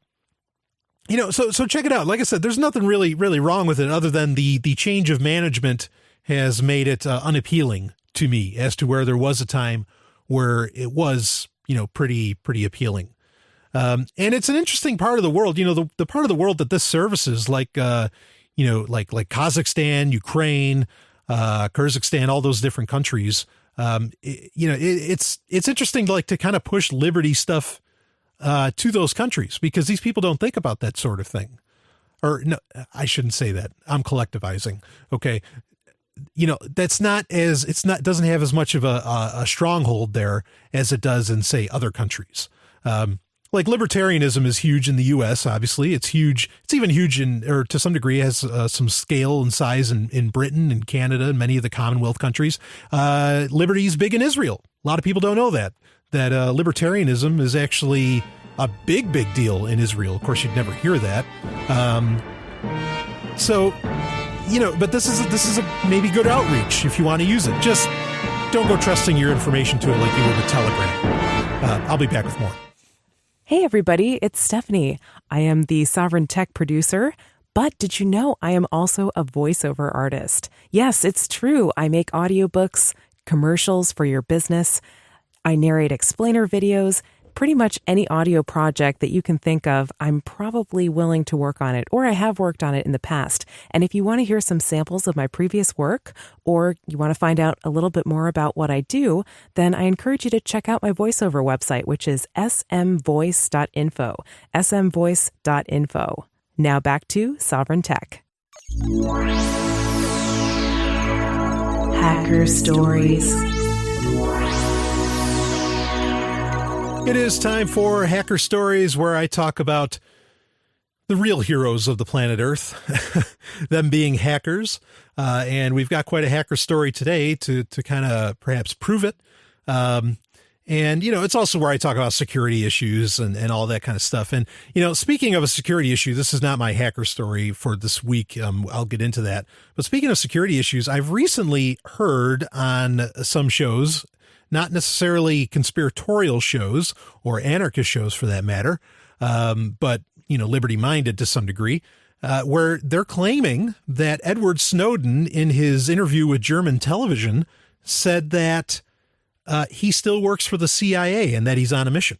so check it out. Like I said, there's nothing really wrong with it other than the change of management has made it unappealing to me as to where there was a time where it was, pretty appealing. And it's an interesting part of the world, the part of the world that this services like Kazakhstan, Ukraine, Kyrgyzstan, all those different countries. It's interesting to kind of push liberty stuff, to those countries because these people don't think about that sort of thing. Or no, I shouldn't say that. I'm collectivizing. Okay. Doesn't have as much of a stronghold there as it does in say other countries. Like libertarianism is huge in the U.S. Obviously, it's huge. It's even huge or to some degree has some scale and size in Britain and Canada and many of the Commonwealth countries. Liberty is big in Israel. A lot of people don't know that libertarianism is actually a big deal in Israel. Of course, you'd never hear that. But this is a maybe good outreach if you want to use it. Just don't go trusting your information to it like you would with Telegram. I'll be back with more. Hey everybody, it's Stephanie. I am the Sovryn Tech producer, but did you know I am also a voiceover artist? Yes, it's true. I make audiobooks, commercials for your business. I narrate explainer videos. Pretty much any audio project that you can think of, I'm probably willing to work on it, or I have worked on it in the past. And if you want to hear some samples of my previous work, or you want to find out a little bit more about what I do, then I encourage you to check out my voiceover website, which is smvoice.info, smvoice.info. Now back to Sovryn Tech. Hacker Stories. It is time for Hacker Stories, where I talk about the real heroes of the planet Earth, them being hackers. And we've got quite a hacker story today to kind of perhaps prove it. And, it's also where I talk about security issues and all that kind of stuff. And, speaking of a security issue, this is not my hacker story for this week. I'll get into that. But speaking of security issues, I've recently heard on some shows, not necessarily conspiratorial shows or anarchist shows for that matter, but, liberty-minded to some degree, where they're claiming that Edward Snowden, in his interview with German television, said that he still works for the CIA and that he's on a mission.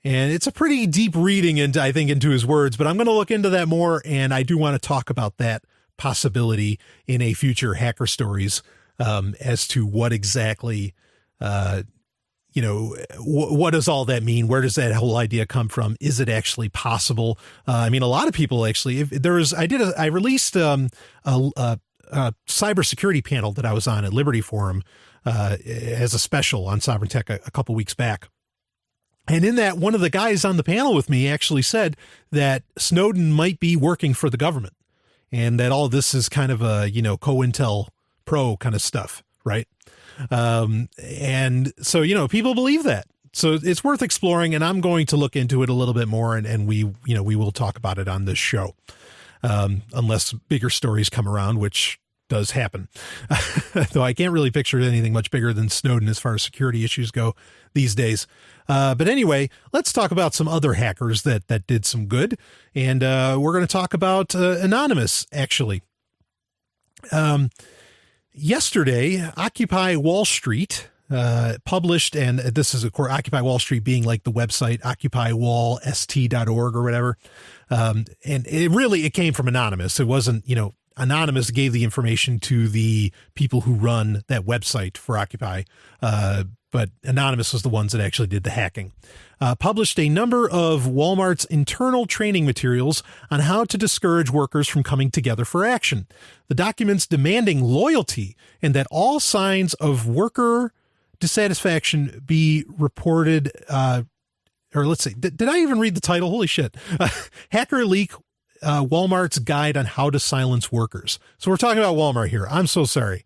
And it's a pretty deep reading into his words, but I'm going to look into that more, and I do want to talk about that possibility in a future Hacker Stories as to what exactly... what does all that mean? Where does that whole idea come from? Is it actually possible? A lot of people actually, I released a cybersecurity panel that I was on at Liberty Forum as a special on Sovryn Tech a couple weeks back. And in that, one of the guys on the panel with me actually said that Snowden might be working for the government and that all this is kind of a, COINTELPRO kind of stuff, right? And so, people believe that. So it's worth exploring, and I'm going to look into it a little bit more, and we will talk about it on this show. Unless bigger stories come around, which does happen. Though I can't really picture anything much bigger than Snowden as far as security issues go these days. But anyway, let's talk about some other hackers that did some good. And we're going to talk about Anonymous, actually. Yesterday, Occupy Wall Street, published, and this is, of course, Occupy Wall Street being like the website, occupywallst.org or whatever. And it came from Anonymous. It wasn't, Anonymous gave the information to the people who run that website for Occupy, but Anonymous was the ones that actually did the hacking. Published a number of Walmart's internal training materials on how to discourage workers from coming together for action. The documents demanding loyalty and that all signs of worker dissatisfaction be reported, or let's see, did I even read the title? Holy shit. Hacker leak Walmart's guide on how to silence workers. So we're talking about Walmart here. I'm so sorry.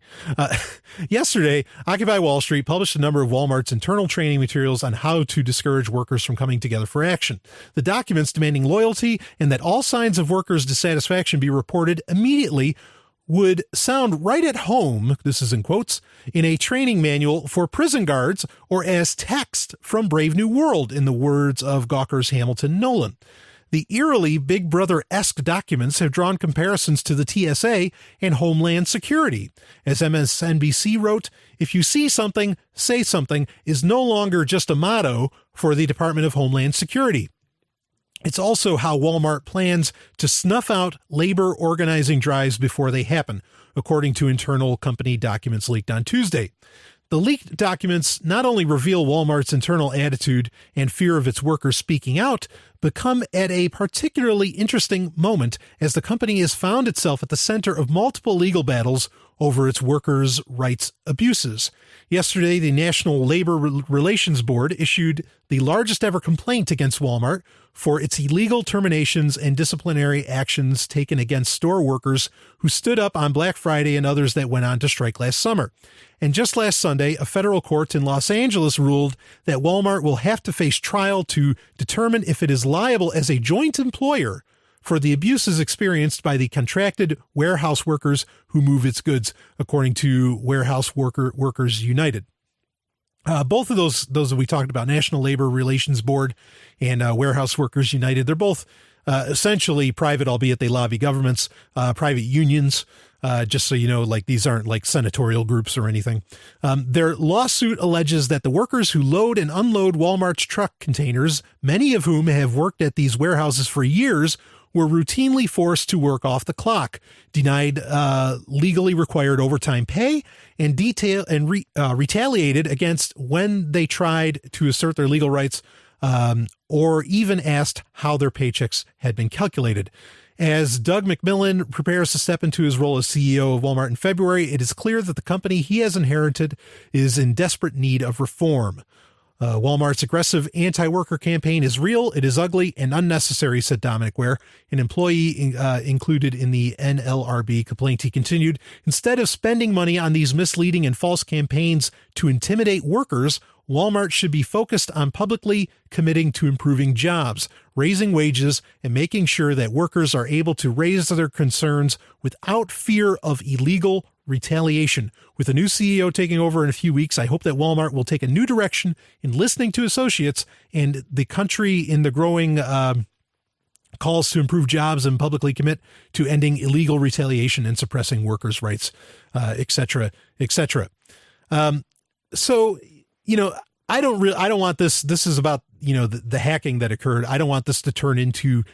Yesterday, Occupy Wall Street published a number of Walmart's internal training materials on how to discourage workers from coming together for action. The documents demanding loyalty and that all signs of workers' dissatisfaction be reported immediately would sound right at home, this is in quotes, in a training manual for prison guards or as text from Brave New World, in the words of Gawker's Hamilton Nolan. The eerily Big Brother-esque documents have drawn comparisons to the TSA and Homeland Security. As MSNBC wrote, if you see something, say something is no longer just a motto for the Department of Homeland Security. It's also how Walmart plans to snuff out labor organizing drives before they happen, according to internal company documents leaked on Tuesday. The leaked documents not only reveal Walmart's internal attitude and fear of its workers speaking out, but come at a particularly interesting moment as the company has found itself at the center of multiple legal battles over its workers' rights abuses. Yesterday, the National Labor Relations Board issued the largest ever complaint against Walmart for its illegal terminations and disciplinary actions taken against store workers who stood up on Black Friday and others that went on to strike last summer. And just last Sunday, a federal court in Los Angeles ruled that Walmart will have to face trial to determine if it is liable as a joint employer for the abuses experienced by the contracted warehouse workers who move its goods, according to Warehouse Workers United. Both of those that we talked about, National Labor Relations Board and Warehouse Workers United, they're both essentially private, albeit they lobby governments, private unions, just so you know, like these aren't like senatorial groups or anything. Their lawsuit alleges that the workers who load and unload Walmart's truck containers, many of whom have worked at these warehouses for years, were routinely forced to work off the clock, denied legally required overtime pay, and retaliated against when they tried to assert their legal rights, or even asked how their paychecks had been calculated. As Doug McMillon prepares to step into his role as CEO of Walmart in February, it is clear that the company he has inherited is in desperate need of reform. Walmart's aggressive anti-worker campaign is real, it is ugly, and unnecessary, said Dominic Ware, an employee included in the NLRB complaint. He continued, instead of spending money on these misleading and false campaigns to intimidate workers, Walmart should be focused on publicly committing to improving jobs, raising wages, and making sure that workers are able to raise their concerns without fear of illegal retaliation. With a new CEO taking over in a few weeks, I hope that Walmart will take a new direction in listening to associates and the country in the growing calls to improve jobs and publicly commit to ending illegal retaliation and suppressing workers' rights, et cetera, et cetera. So, I don't want this. This is about, the hacking that occurred. I don't want this to turn into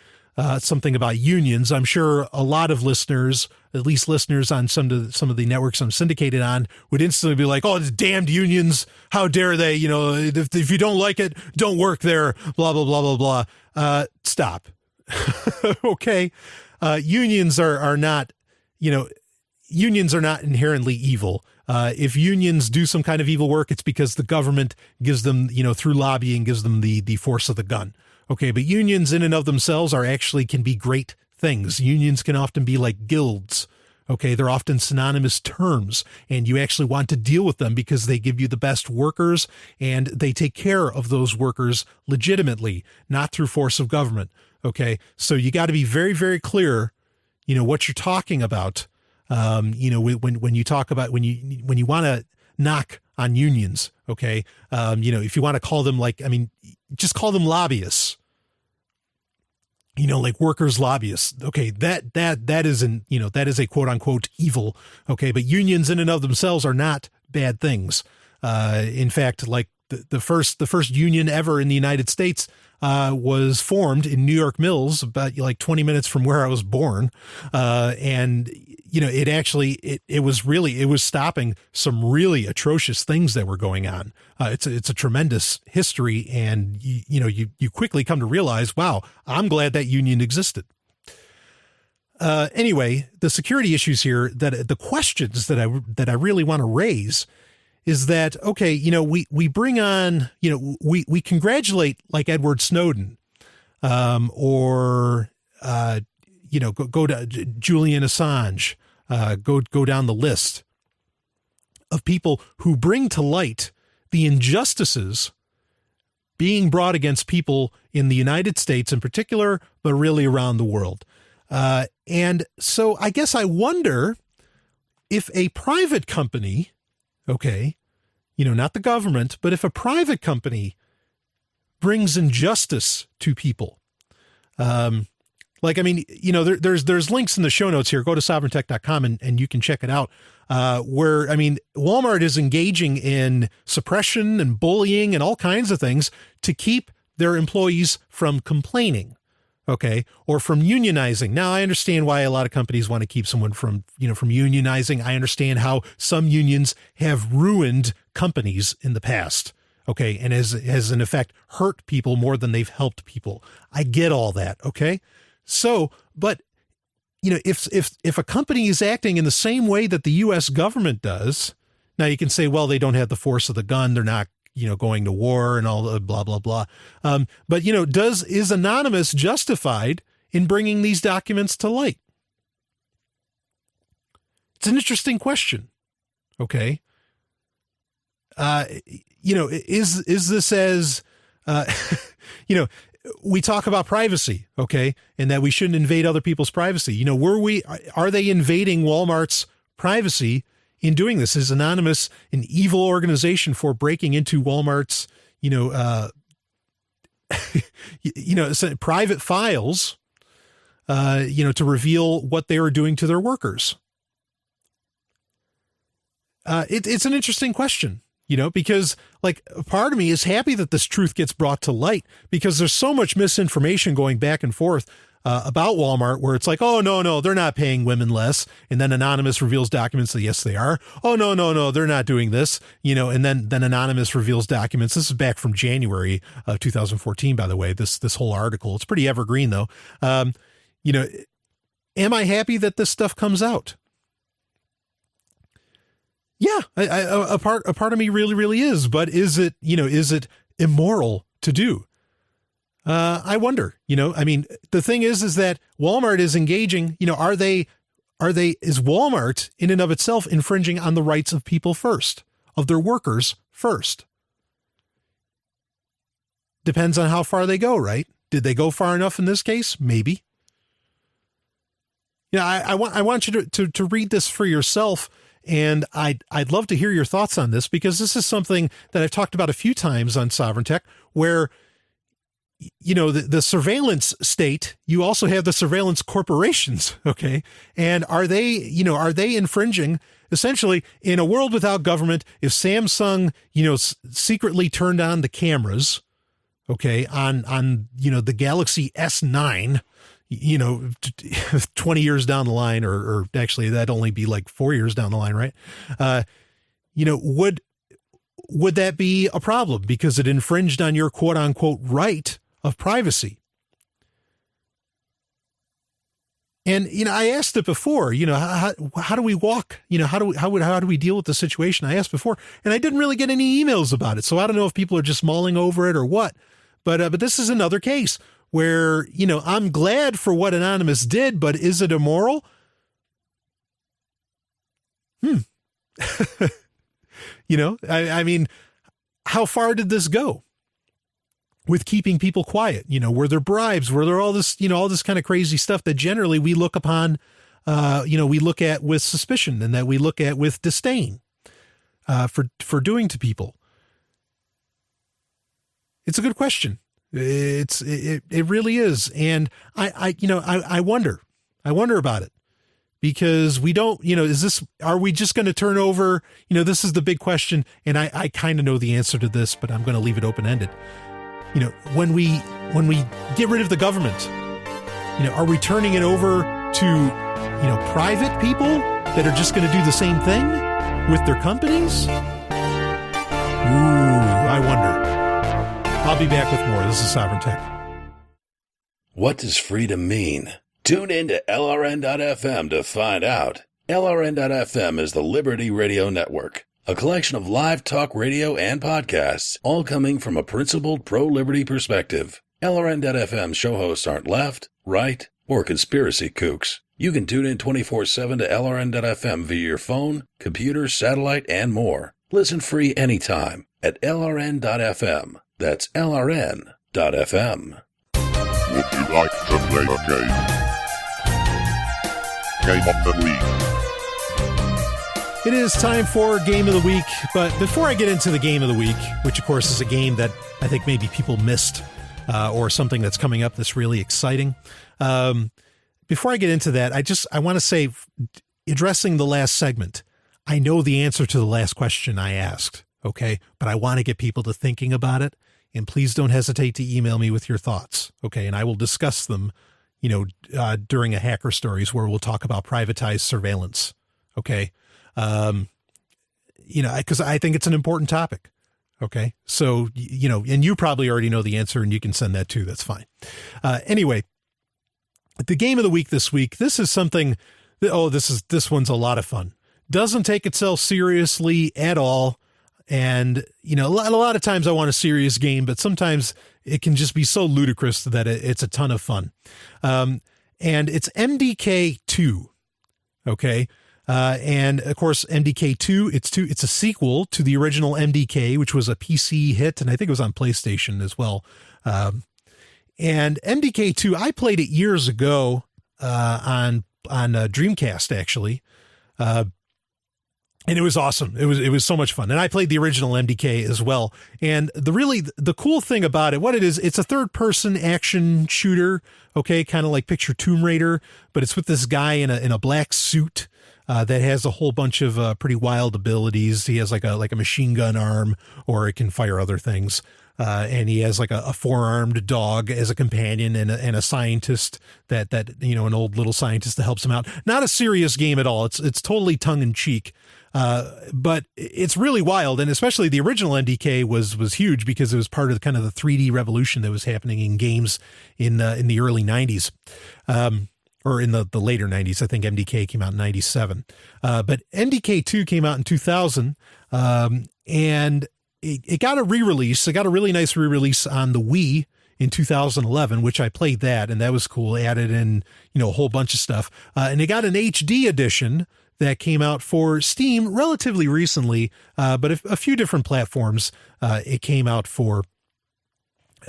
something about unions. I'm sure a lot of listeners, at least listeners on some of the networks I'm syndicated on, would instantly be like, oh, it's damned unions. How dare they? If you don't like it, don't work there, blah, blah, blah, blah, blah. Stop. Okay. Unions are not, unions are not inherently evil. If unions do some kind of evil work, it's because the government gives them, through lobbying, gives them the force of the gun. Okay, but unions in and of themselves can be great things. Unions can often be like guilds. Okay, they're often synonymous terms, and you actually want to deal with them because they give you the best workers and they take care of those workers legitimately, not through force of government. Okay, so you got to be very, very clear, what you're talking about. When you talk about, when you want to knock on unions, okay. If you want to call them just call them lobbyists, like workers lobbyists. Okay. That is a quote unquote evil. Okay. But unions in and of themselves are not bad things. In fact, like the first union ever in the United States was formed in New York Mills, about like 20 minutes from where I was born. And, it was stopping some really atrocious things that were going on. It's a tremendous history. And, you quickly come to realize, wow, I'm glad that union existed. Anyway, the security issues here, that the questions that I really want to raise is that, okay, we bring on, we congratulate like Edward Snowden, or go to Julian Assange, go down the list of people who bring to light the injustices being brought against people in the United States in particular, but really around the world. And so I guess I wonder if a private company, okay, not the government, but if a private company brings injustice to people, there's links in the show notes here. Go to sovereigntech.com and you can check it out. Walmart is engaging in suppression and bullying and all kinds of things to keep their employees from complaining. Okay. Or from unionizing. Now I understand why a lot of companies want to keep someone from unionizing. I understand how some unions have ruined companies in the past. Okay. And has in effect hurt people more than they've helped people. I get all that. Okay. So, but if a company is acting in the same way that the U.S. government does, now you can say, well, they don't have the force of the gun. They're not, going to war and all the blah, blah, blah. But is Anonymous justified in bringing these documents to light? It's an interesting question. Okay. Is this as, we talk about privacy, okay, and that we shouldn't invade other people's privacy. Are they invading Walmart's privacy in doing this? Is Anonymous an evil organization for breaking into Walmart's, private files, to reveal what they are doing to their workers? It's an interesting question. Because like part of me is happy that this truth gets brought to light, because there's so much misinformation going back and forth about Walmart, where it's like, oh, no, they're not paying women less. And then Anonymous reveals documents that, yes, they are. Oh, no, they're not doing this, and then Anonymous reveals documents. This is back from January of 2014, by the way, this whole article. It's pretty evergreen, though. Am I happy that this stuff comes out? Yeah, a part of me really, really is. But is it immoral to do? I wonder. The thing is that Walmart is engaging. Is Walmart in and of itself infringing on the rights of people first, of their workers first? Depends on how far they go, right? Did they go far enough in this case? Maybe. I want you to read this for yourself. And I'd love to hear your thoughts on this, because this is something that I've talked about a few times on Sovereign Tech, where, the surveillance state, you also have the surveillance corporations. Okay. And are they infringing essentially in a world without government? If Samsung, secretly turned on the cameras, okay, on the Galaxy S9, 20 years down the line, or actually that'd only be like 4 years down the line, right? Would that be a problem because it infringed on your quote unquote right of privacy? And, I asked it before, how do we walk, how do we deal with the situation? I asked before, and I didn't really get any emails about it. So I don't know if people are just mulling over it or what, but this is another case where, I'm glad for what Anonymous did, but is it immoral? How far did this go with keeping people quiet? Were there bribes? Were there all this kind of crazy stuff that generally we look upon, we look at with suspicion, and that we look at with disdain, for doing to people? It's a good question. It really is. And I wonder about it, because we don't, are we just going to turn over, this is the big question. And I kind of know the answer to this, but I'm going to leave it open-ended. When we get rid of the government, are we turning it over to, private people that are just going to do the same thing with their companies? Ooh, I wonder. I'll be back with more. This is Sovereign Tech. What does freedom mean? Tune in to LRN.FM to find out. LRN.FM is the Liberty Radio Network, a collection of live talk radio and podcasts, all coming from a principled pro-liberty perspective. LRN.FM show hosts aren't left, right, or conspiracy kooks. You can tune in 24/7 to LRN.FM via your phone, computer, satellite, and more. Listen free anytime at LRN.FM. That's LRN.FM. Would you like to play a game? Game of the Week. It is time for Game of the Week, but before I get into the Game of the Week, which of course is a game that I think maybe people missed, or something that's coming up that's really exciting. Before I get into that, I want to say, addressing the last segment, I know the answer to the last question I asked, okay? But I want to get people to thinking about it, and please don't hesitate to email me with your thoughts, okay? And I will discuss them, during a Hacker Stories where we'll talk about privatized surveillance, okay? Because I think it's an important topic. Okay. So, and you probably already know the answer and you can send that too. That's fine. Anyway, the game of the week this week, this is something that, this one's a lot of fun. Doesn't take itself seriously at all. And, a lot of times I want a serious game, but sometimes it can just be so ludicrous that it's a ton of fun. And it's MDK 2. Okay. And of course, MDK 2, it's a sequel to the original MDK, which was a PC hit, and I think it was on PlayStation as well. And MDK 2, I played it years ago, on Dreamcast, actually. And it was awesome. It was so much fun. And I played the original MDK as well. And the cool thing about it, what it is, it's a third person action shooter. Okay. Kind of like picture Tomb Raider, but it's with this guy in a black suit. That has a whole bunch of pretty wild abilities. He has like a machine gun arm, or it can fire other things. And he has like a four-armed dog as a companion, and a scientist that an old little scientist that helps him out. Not a serious game at all. It's totally tongue in cheek. But it's really wild, and especially the original MDK was huge because it was part of kind of the 3D revolution that was happening in games in the early 90s. Or in the later 90s. I think MDK came out in 97. But MDK 2 came out in 2000, and it got a re-release. It got a really nice re-release on the Wii in 2011, which I played that, and that was cool. Added in, a whole bunch of stuff. And it got an HD edition that came out for Steam relatively recently, but a few different platforms it came out for.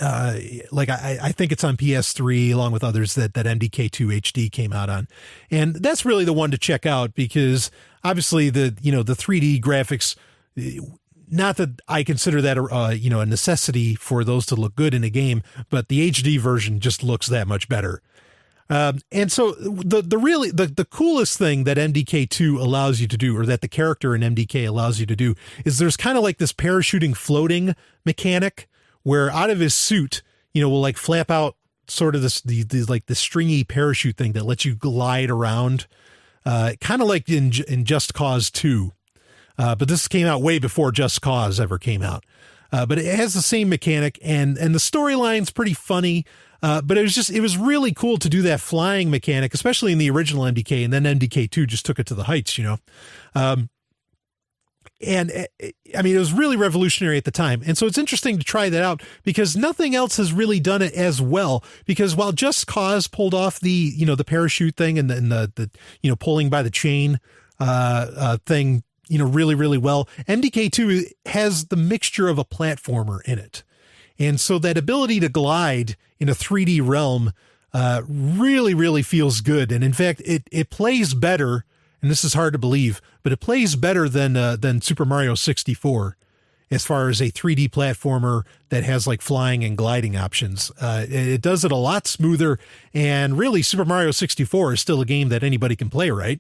I think it's on PS3 along with others that MDK2 HD came out on. And that's really the one to check out because obviously the 3D graphics, not that I consider that a necessity for those to look good in a game, but the HD version just looks that much better. And so the coolest thing that MDK2 allows you to do, or that the character in MDK allows you to do, is there's kind of like this parachuting floating mechanic where out of his suit, will like flap out sort of the stringy parachute thing that lets you glide around, kind of like in Just Cause 2. But this came out way before Just Cause ever came out. But it has the same mechanic, and the storyline's pretty funny. But it was really cool to do that flying mechanic, especially in the original MDK, and then MDK2 just took it to the heights, And it was really revolutionary at the time. And so it's interesting to try that out because nothing else has really done it as well. Because while Just Cause pulled off the parachute thing and the pulling by the chain, thing, really, really well, MDK2 has the mixture of a platformer in it. And so that ability to glide in a 3D realm, really, really feels good. And in fact, it plays better. And this is hard to believe, but it plays better than Super Mario 64. as far as a 3D platformer that has like flying and gliding options. It does it a lot smoother, and really Super Mario 64 is still a game that anybody can play, right?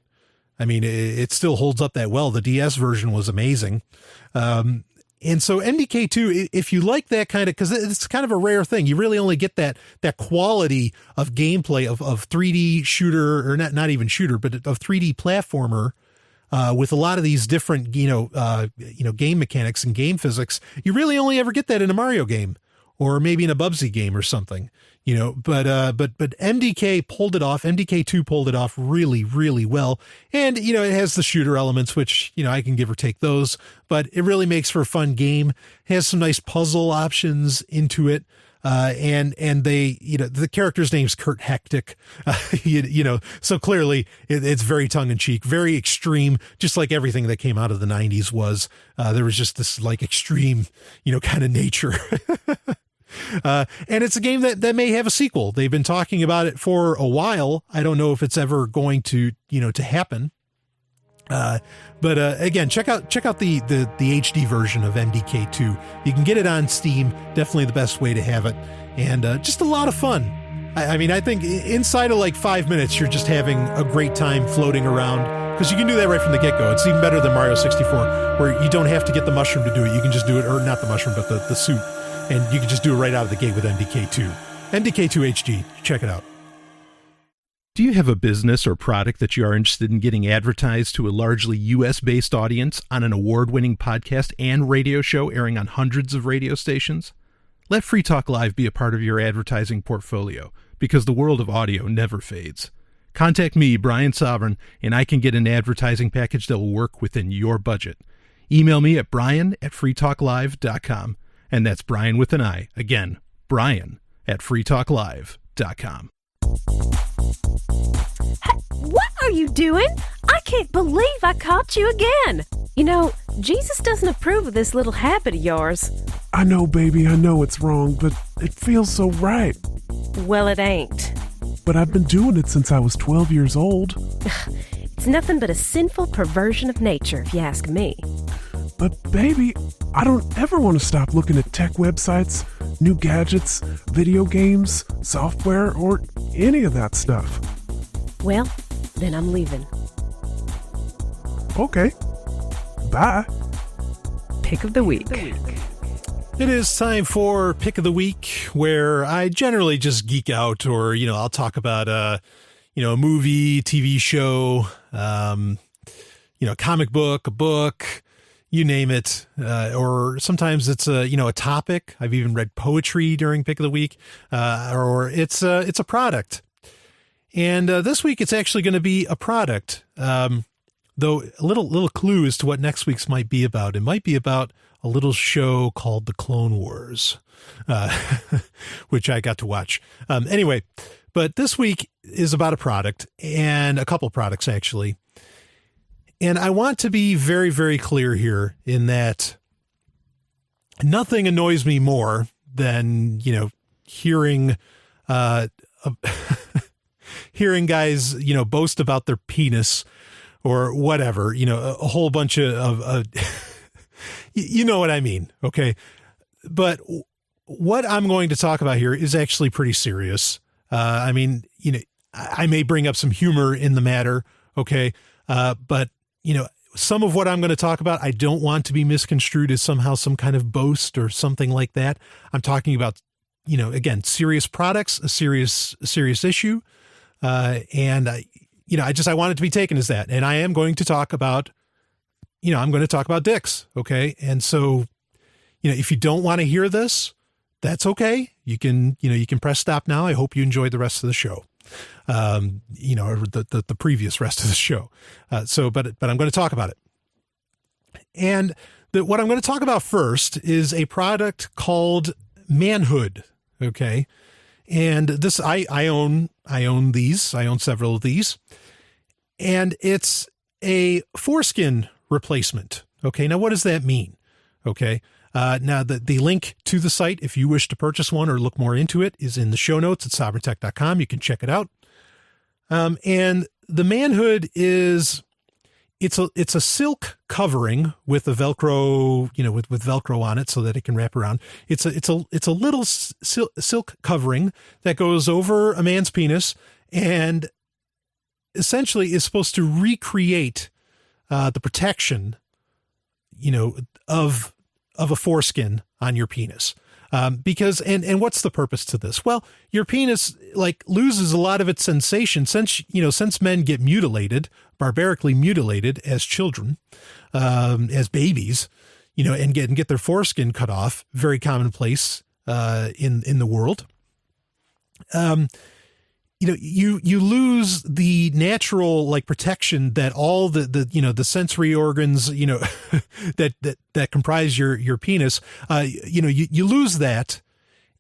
I mean, it still holds up that well. The DS version was amazing. And so MDK2, if you like that kind of, because it's kind of a rare thing, you really only get that quality of gameplay of 3D shooter, or not even shooter, but of 3D platformer with a lot of these different, game mechanics and game physics. You really only ever get that in a Mario game, or maybe in a Bubsy game or something, but MDK pulled it off. MDK2 pulled it off really, really well. And, it has the shooter elements, which, I can give or take those, but it really makes for a fun game. It has some nice puzzle options into it. And they, the character's name's Kurt Hectic, so clearly it's very tongue in cheek, very extreme, just like everything that came out of the 90s was. There was just this like extreme, kind of nature. And it's a game that may have a sequel. They've been talking about it for a while. I don't know if it's ever going to, to happen. But again, check out the HD version of MDK2. You can get it on Steam. Definitely the best way to have it. And just a lot of fun. I mean, I think inside of like 5 minutes, you're just having a great time floating around, because you can do that right from the get-go. It's even better than Mario 64, where you don't have to get the mushroom to do it. You can just do it, or not the mushroom, but the suit. And you can just do it right out of the gate with MDK2. MDK2 HD. Check it out. Do you have a business or product that you are interested in getting advertised to a largely U.S.-based audience on an award-winning podcast and radio show airing on hundreds of radio stations? Let Free Talk Live be a part of your advertising portfolio, because the world of audio never fades. Contact me, Brian Sovryn, and I can get an advertising package that will work within your budget. Email me at brian@freetalklive.com. And that's Brian with an I. Again, brian@freetalklive.com. Hey, what are you doing? I can't believe I caught you again. Jesus doesn't approve of this little habit of yours. I know, baby, I know it's wrong, but it feels so right. Well, it ain't. But I've been doing it since I was 12 years old. It's nothing but a sinful perversion of nature, if you ask me. But baby, I don't ever want to stop looking at tech websites, new gadgets, video games, software, or any of that stuff. Well, then I'm leaving. Okay. Bye. Pick of the week. It is time for Pick of the Week, where I generally just geek out, or, I'll talk about, a movie, TV show, comic book, a book, you name it. Or sometimes it's a topic. I've even read poetry during Pick of the Week, or it's a product. And this week it's actually going to be a product. Though a little clue as to what next week's might be about. It might be about a little show called The Clone Wars, which I got to watch. Anyway, but this week is about a product, and a couple products actually. And I want to be very, very clear here in that nothing annoys me more than, hearing, hearing guys, boast about their penis or whatever, a whole bunch of you know what I mean. Okay. But what I'm going to talk about here is actually pretty serious. I mean, I may bring up some humor in the matter. Okay. But some of what I'm going to talk about, I don't want to be misconstrued as somehow some kind of boast or something like that. I'm talking about, again, serious products, a serious issue. And I want it to be taken as that. And I am going to talk about, I'm going to talk about dicks. Okay. And so, if you don't want to hear this, that's okay. You can press stop now. I hope you enjoyed the rest of the show. Or the previous rest of the show. But I'm going to talk about it. And what I'm going to talk about first is a product called Manhood. Okay. And this, I own these. I own several of these, and it's a foreskin replacement. Okay. Now, what does that mean? Okay. Now the link to the site, if you wish to purchase one or look more into it, is in the show notes at sovereigntech.com. You can check it out. And the Manhood is it's a silk covering with a Velcro, with Velcro on it so that it can wrap around. It's a little silk covering that goes over a man's penis and essentially is supposed to recreate the protection, of a foreskin on your penis. Because what's the purpose to this? Well, your penis loses a lot of its sensation since men get mutilated, barbarically mutilated as children, as babies, and get their foreskin cut off. Very commonplace in the world. You lose the natural protection that all the sensory organs, that comprise your penis, you lose that.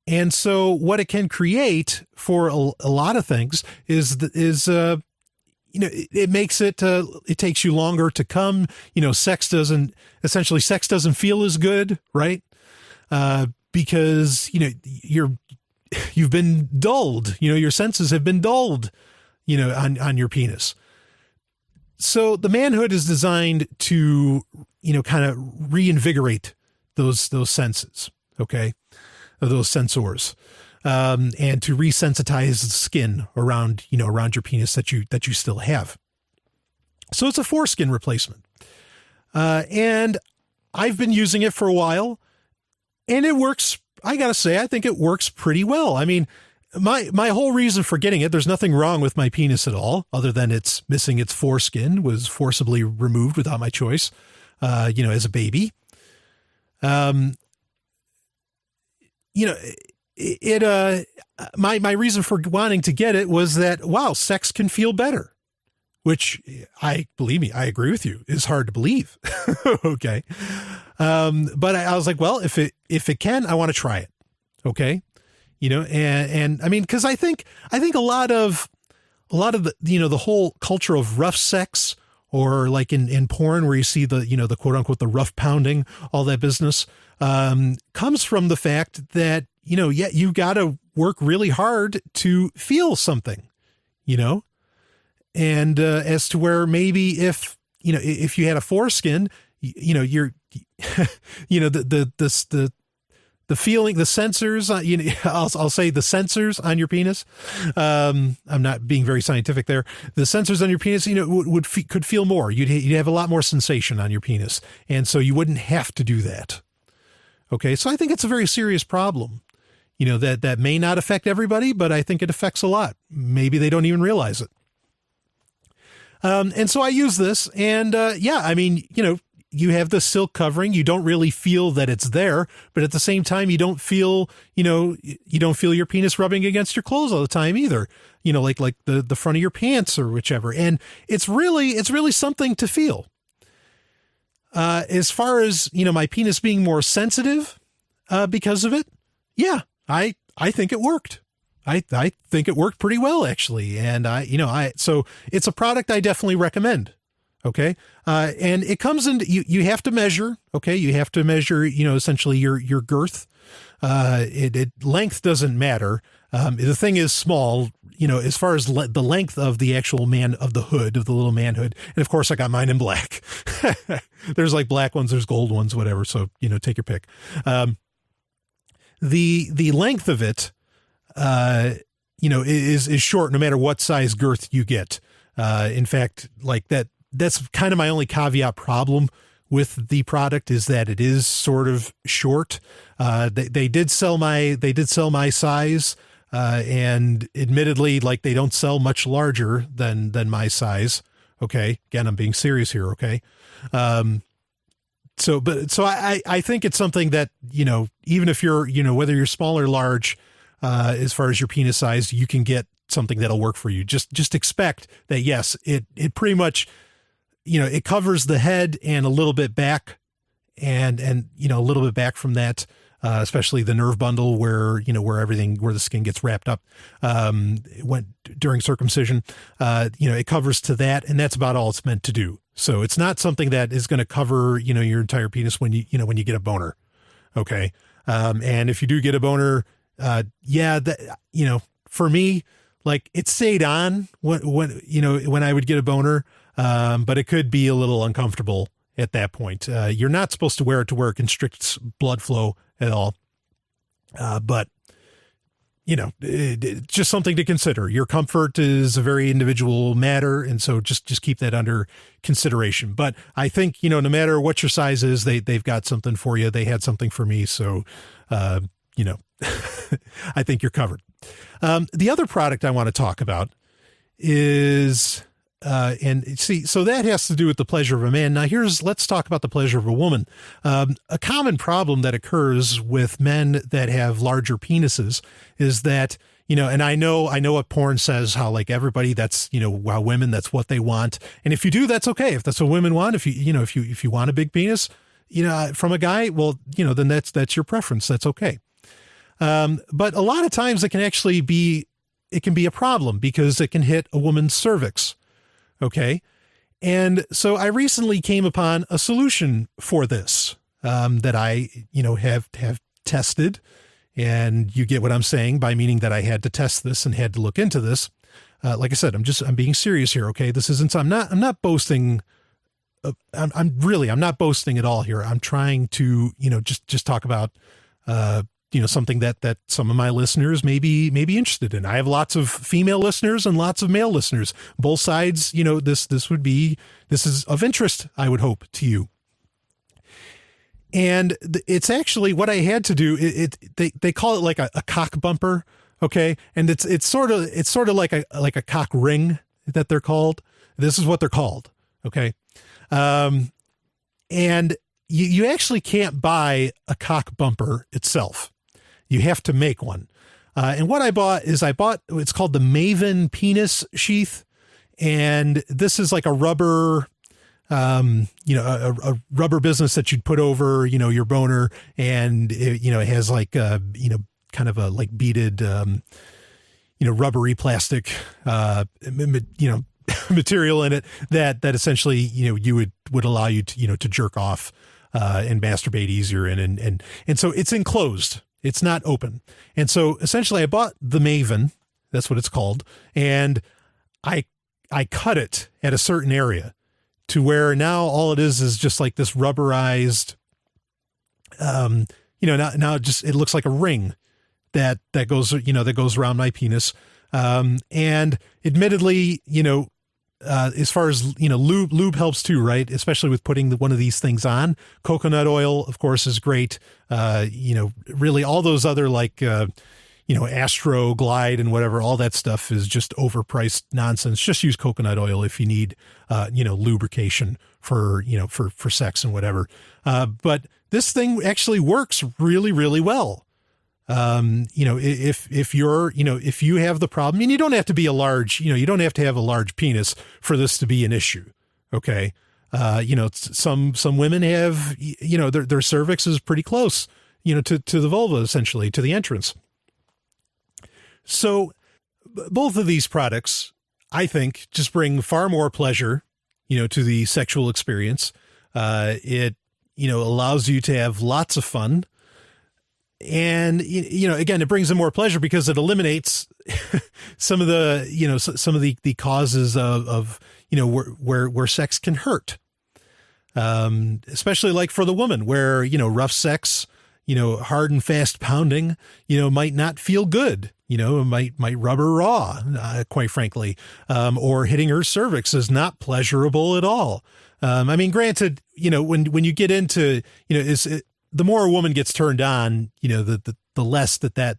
And so what it can create for a lot of things is it makes it takes you longer to come, sex doesn't feel as good, right? Because, you've been dulled, your senses have been dulled, on your penis. So the Manhood is designed to, kind of reinvigorate those senses. Okay. Those sensors, and to resensitize the skin around your penis that you still have. So it's a foreskin replacement. And I've been using it for a while and it works. I gotta say, I think it works pretty well. I mean, my whole reason for getting it, there's nothing wrong with my penis at all, other than it's missing its foreskin, was forcibly removed without my choice, as a baby. My reason for wanting to get it was that, wow, sex can feel better, which believe me, I agree with you, is hard to believe. Okay. But I was like, well, if it can, I want to try it. Okay. And I mean, cause I think a lot of the, the whole culture of rough sex, or like in porn where you see the quote unquote, the rough pounding, all that business, comes from the fact that, you got to work really hard to feel something, and, as to where maybe if you had a foreskin, you're, the feeling, the sensors, I'll say the sensors on your penis. I'm not being very scientific there. The sensors on your penis, could feel more. You'd have a lot more sensation on your penis. And so you wouldn't have to do that. Okay. So I think it's a very serious problem, that may not affect everybody, but I think it affects a lot. Maybe they don't even realize it. And so I use this and, I mean, you have the silk covering. You don't really feel that it's there, but at the same time, you don't feel, you don't feel your penis rubbing against your clothes all the time either, like the front of your pants or whichever. And it's really something to feel. As far as, my penis being more sensitive, because of it. Yeah, I think it worked. I think it worked pretty well actually. And so it's a product I definitely recommend. Okay. And it comes in, you have to measure, okay. You have to measure, essentially your girth. Length doesn't matter. The thing is small, as far as the length of the actual of the hood, of the little manhood. And of course I got mine in black. There's like black ones, there's gold ones, whatever. So, take your pick. The length of it, is short no matter what size girth you get. In fact, like that's kind of my only caveat problem with the product, is that it is sort of short. They did sell my size, and admittedly, they don't sell much larger than my size. Okay. Again, I'm being serious here. Okay. So I think it's something that, even if you're, whether you're small or large, as far as your penis size, you can get something that'll work for you. Just expect that, yes, it pretty much, it covers the head and a little bit back and a little bit back from that, especially the nerve bundle where the skin gets wrapped up, during circumcision, it covers to that, and that's about all it's meant to do. So it's not something that is going to cover, your entire penis when you get a boner. Okay. And if you do get a boner, for me, it stayed on when I would get a boner. but it could be a little uncomfortable at that point. You're not supposed to wear it to where it constricts blood flow at all. But it's just something to consider. Your comfort is a very individual matter. And so just keep that under consideration. But I think, no matter what your size is, they've got something for you. They had something for me. So, I think you're covered. The other product I want to talk about is, so that has to do with the pleasure of a man. Now let's talk about the pleasure of a woman. A common problem that occurs with men that have larger penises is that, and I know what porn says, how like everybody, that's, how women, that's what they want. And if you do, that's okay. If that's what women want, if you want a big penis, from a guy, well, then that's your preference. That's okay. But a lot of times it can be a problem because it can hit a woman's cervix. Okay. And so I recently came upon a solution for this, that I, have tested, and you get what I'm saying by meaning that I had to test this and had to look into this. Like I said, I'm being serious here. Okay. This isn't, I'm not boasting. I'm not boasting at all here. I'm trying to, just talk about, something that some of my listeners may be interested in. I have lots of female listeners and lots of male listeners, both sides. This is of interest, I would hope, to you. And it's actually what I had to do. They call it like a cock bumper. Okay. And it's sort of like a cock ring that they're called. This is what they're called. Okay. And you actually can't buy a cock bumper itself. You have to make one. And what I bought, it's called the Maven penis sheath. And this is like a rubber, a rubber business that you'd put over, your boner. And it has like, kind of a like beaded, rubbery plastic, material in it that essentially, would allow you to, to jerk off, and masturbate easier. And so it's enclosed. It's not open. And so essentially I bought the Maven, that's what it's called. And I cut it at a certain area to where now all it is just like this rubberized, now just, it looks like a ring that goes around my penis. And admittedly, as far as, lube helps too, right? Especially with putting one of these things on. Coconut oil, of course, is great. Really all those other like, Astro Glide and whatever, all that stuff is just overpriced nonsense. Just use coconut oil if you need, lubrication for sex and whatever. But this thing actually works really, really well. If you have the problem, and you don't have to be you don't have to have a large penis for this to be an issue. Okay. Some women have, their cervix is pretty close, to the vulva, essentially, to the entrance. So both of these products, I think, just bring far more pleasure, to the sexual experience. It, allows you to have lots of fun. And, again, it brings in more pleasure because it eliminates some of the causes of where sex can hurt. Especially like for the woman where, rough sex, hard and fast pounding, might not feel good, might rub her raw, quite frankly, or hitting her cervix is not pleasurable at all. Granted, when you get into, the more a woman gets turned on, the less that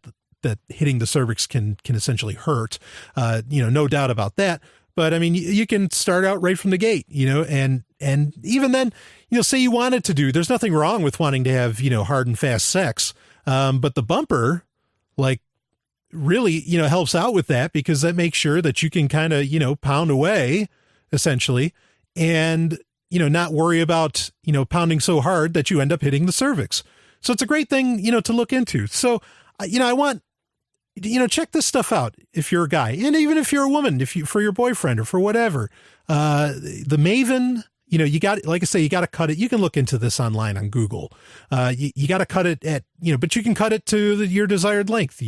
hitting the cervix can essentially hurt, no doubt about that. But you can start out right from the gate, and even then, say you wanted to there's nothing wrong with wanting to have, hard and fast sex. But the bumper, like, really, helps out with that because that makes sure that you can kind of, pound away essentially and, not worry about, pounding so hard that you end up hitting the cervix. So it's a great thing, to look into. So, I want, check this stuff out if you're a guy, and even if you're a woman, for your boyfriend or for whatever, the Maven, you got, like I say, you got to cut it. You can look into this online on Google. You got to cut it at, but you can cut it to your desired length,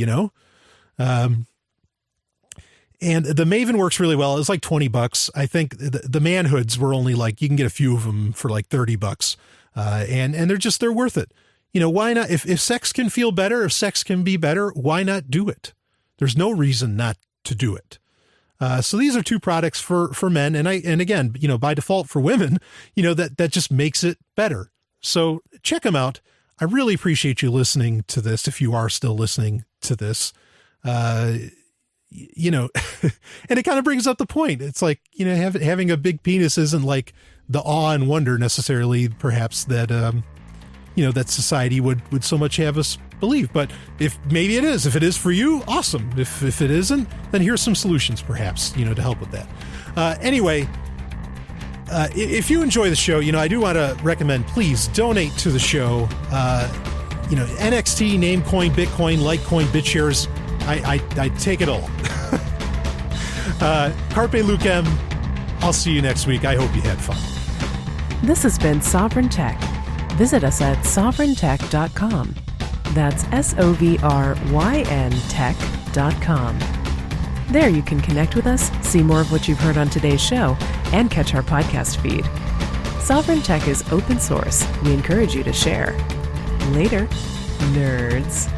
And the Maven works really well. It's like $20. I think the Manhoods were only like, you can get a few of them for like $30. And they're worth it. You know, why not? If sex can feel better, if sex can be better, why not do it? There's no reason not to do it. So these are two products for men. And again, you know, by default for women, you know, that just makes it better. So check them out. I really appreciate you listening to this. If you are still listening to this, you know, and it kind of brings up the point. It's like, you know, having a big penis isn't like the awe and wonder necessarily, perhaps that, you know, that society would so much have us believe. But if maybe it is, if it is for you, awesome. If it isn't, then here's some solutions perhaps, you know, to help with that. Anyway, if you enjoy the show, you know, I do want to recommend, please donate to the show. You know, NXT, Namecoin, Bitcoin, Litecoin, BitShares. I take it all. Carpe Lucem. I'll see you next week. I hope you had fun. This has been Sovryn Tech. Visit us at sovryntech.com. That's SOVRYN tech.com. There you can connect with us, see more of what you've heard on today's show, and catch our podcast feed. Sovryn Tech is open source. We encourage you to share. Later, nerds.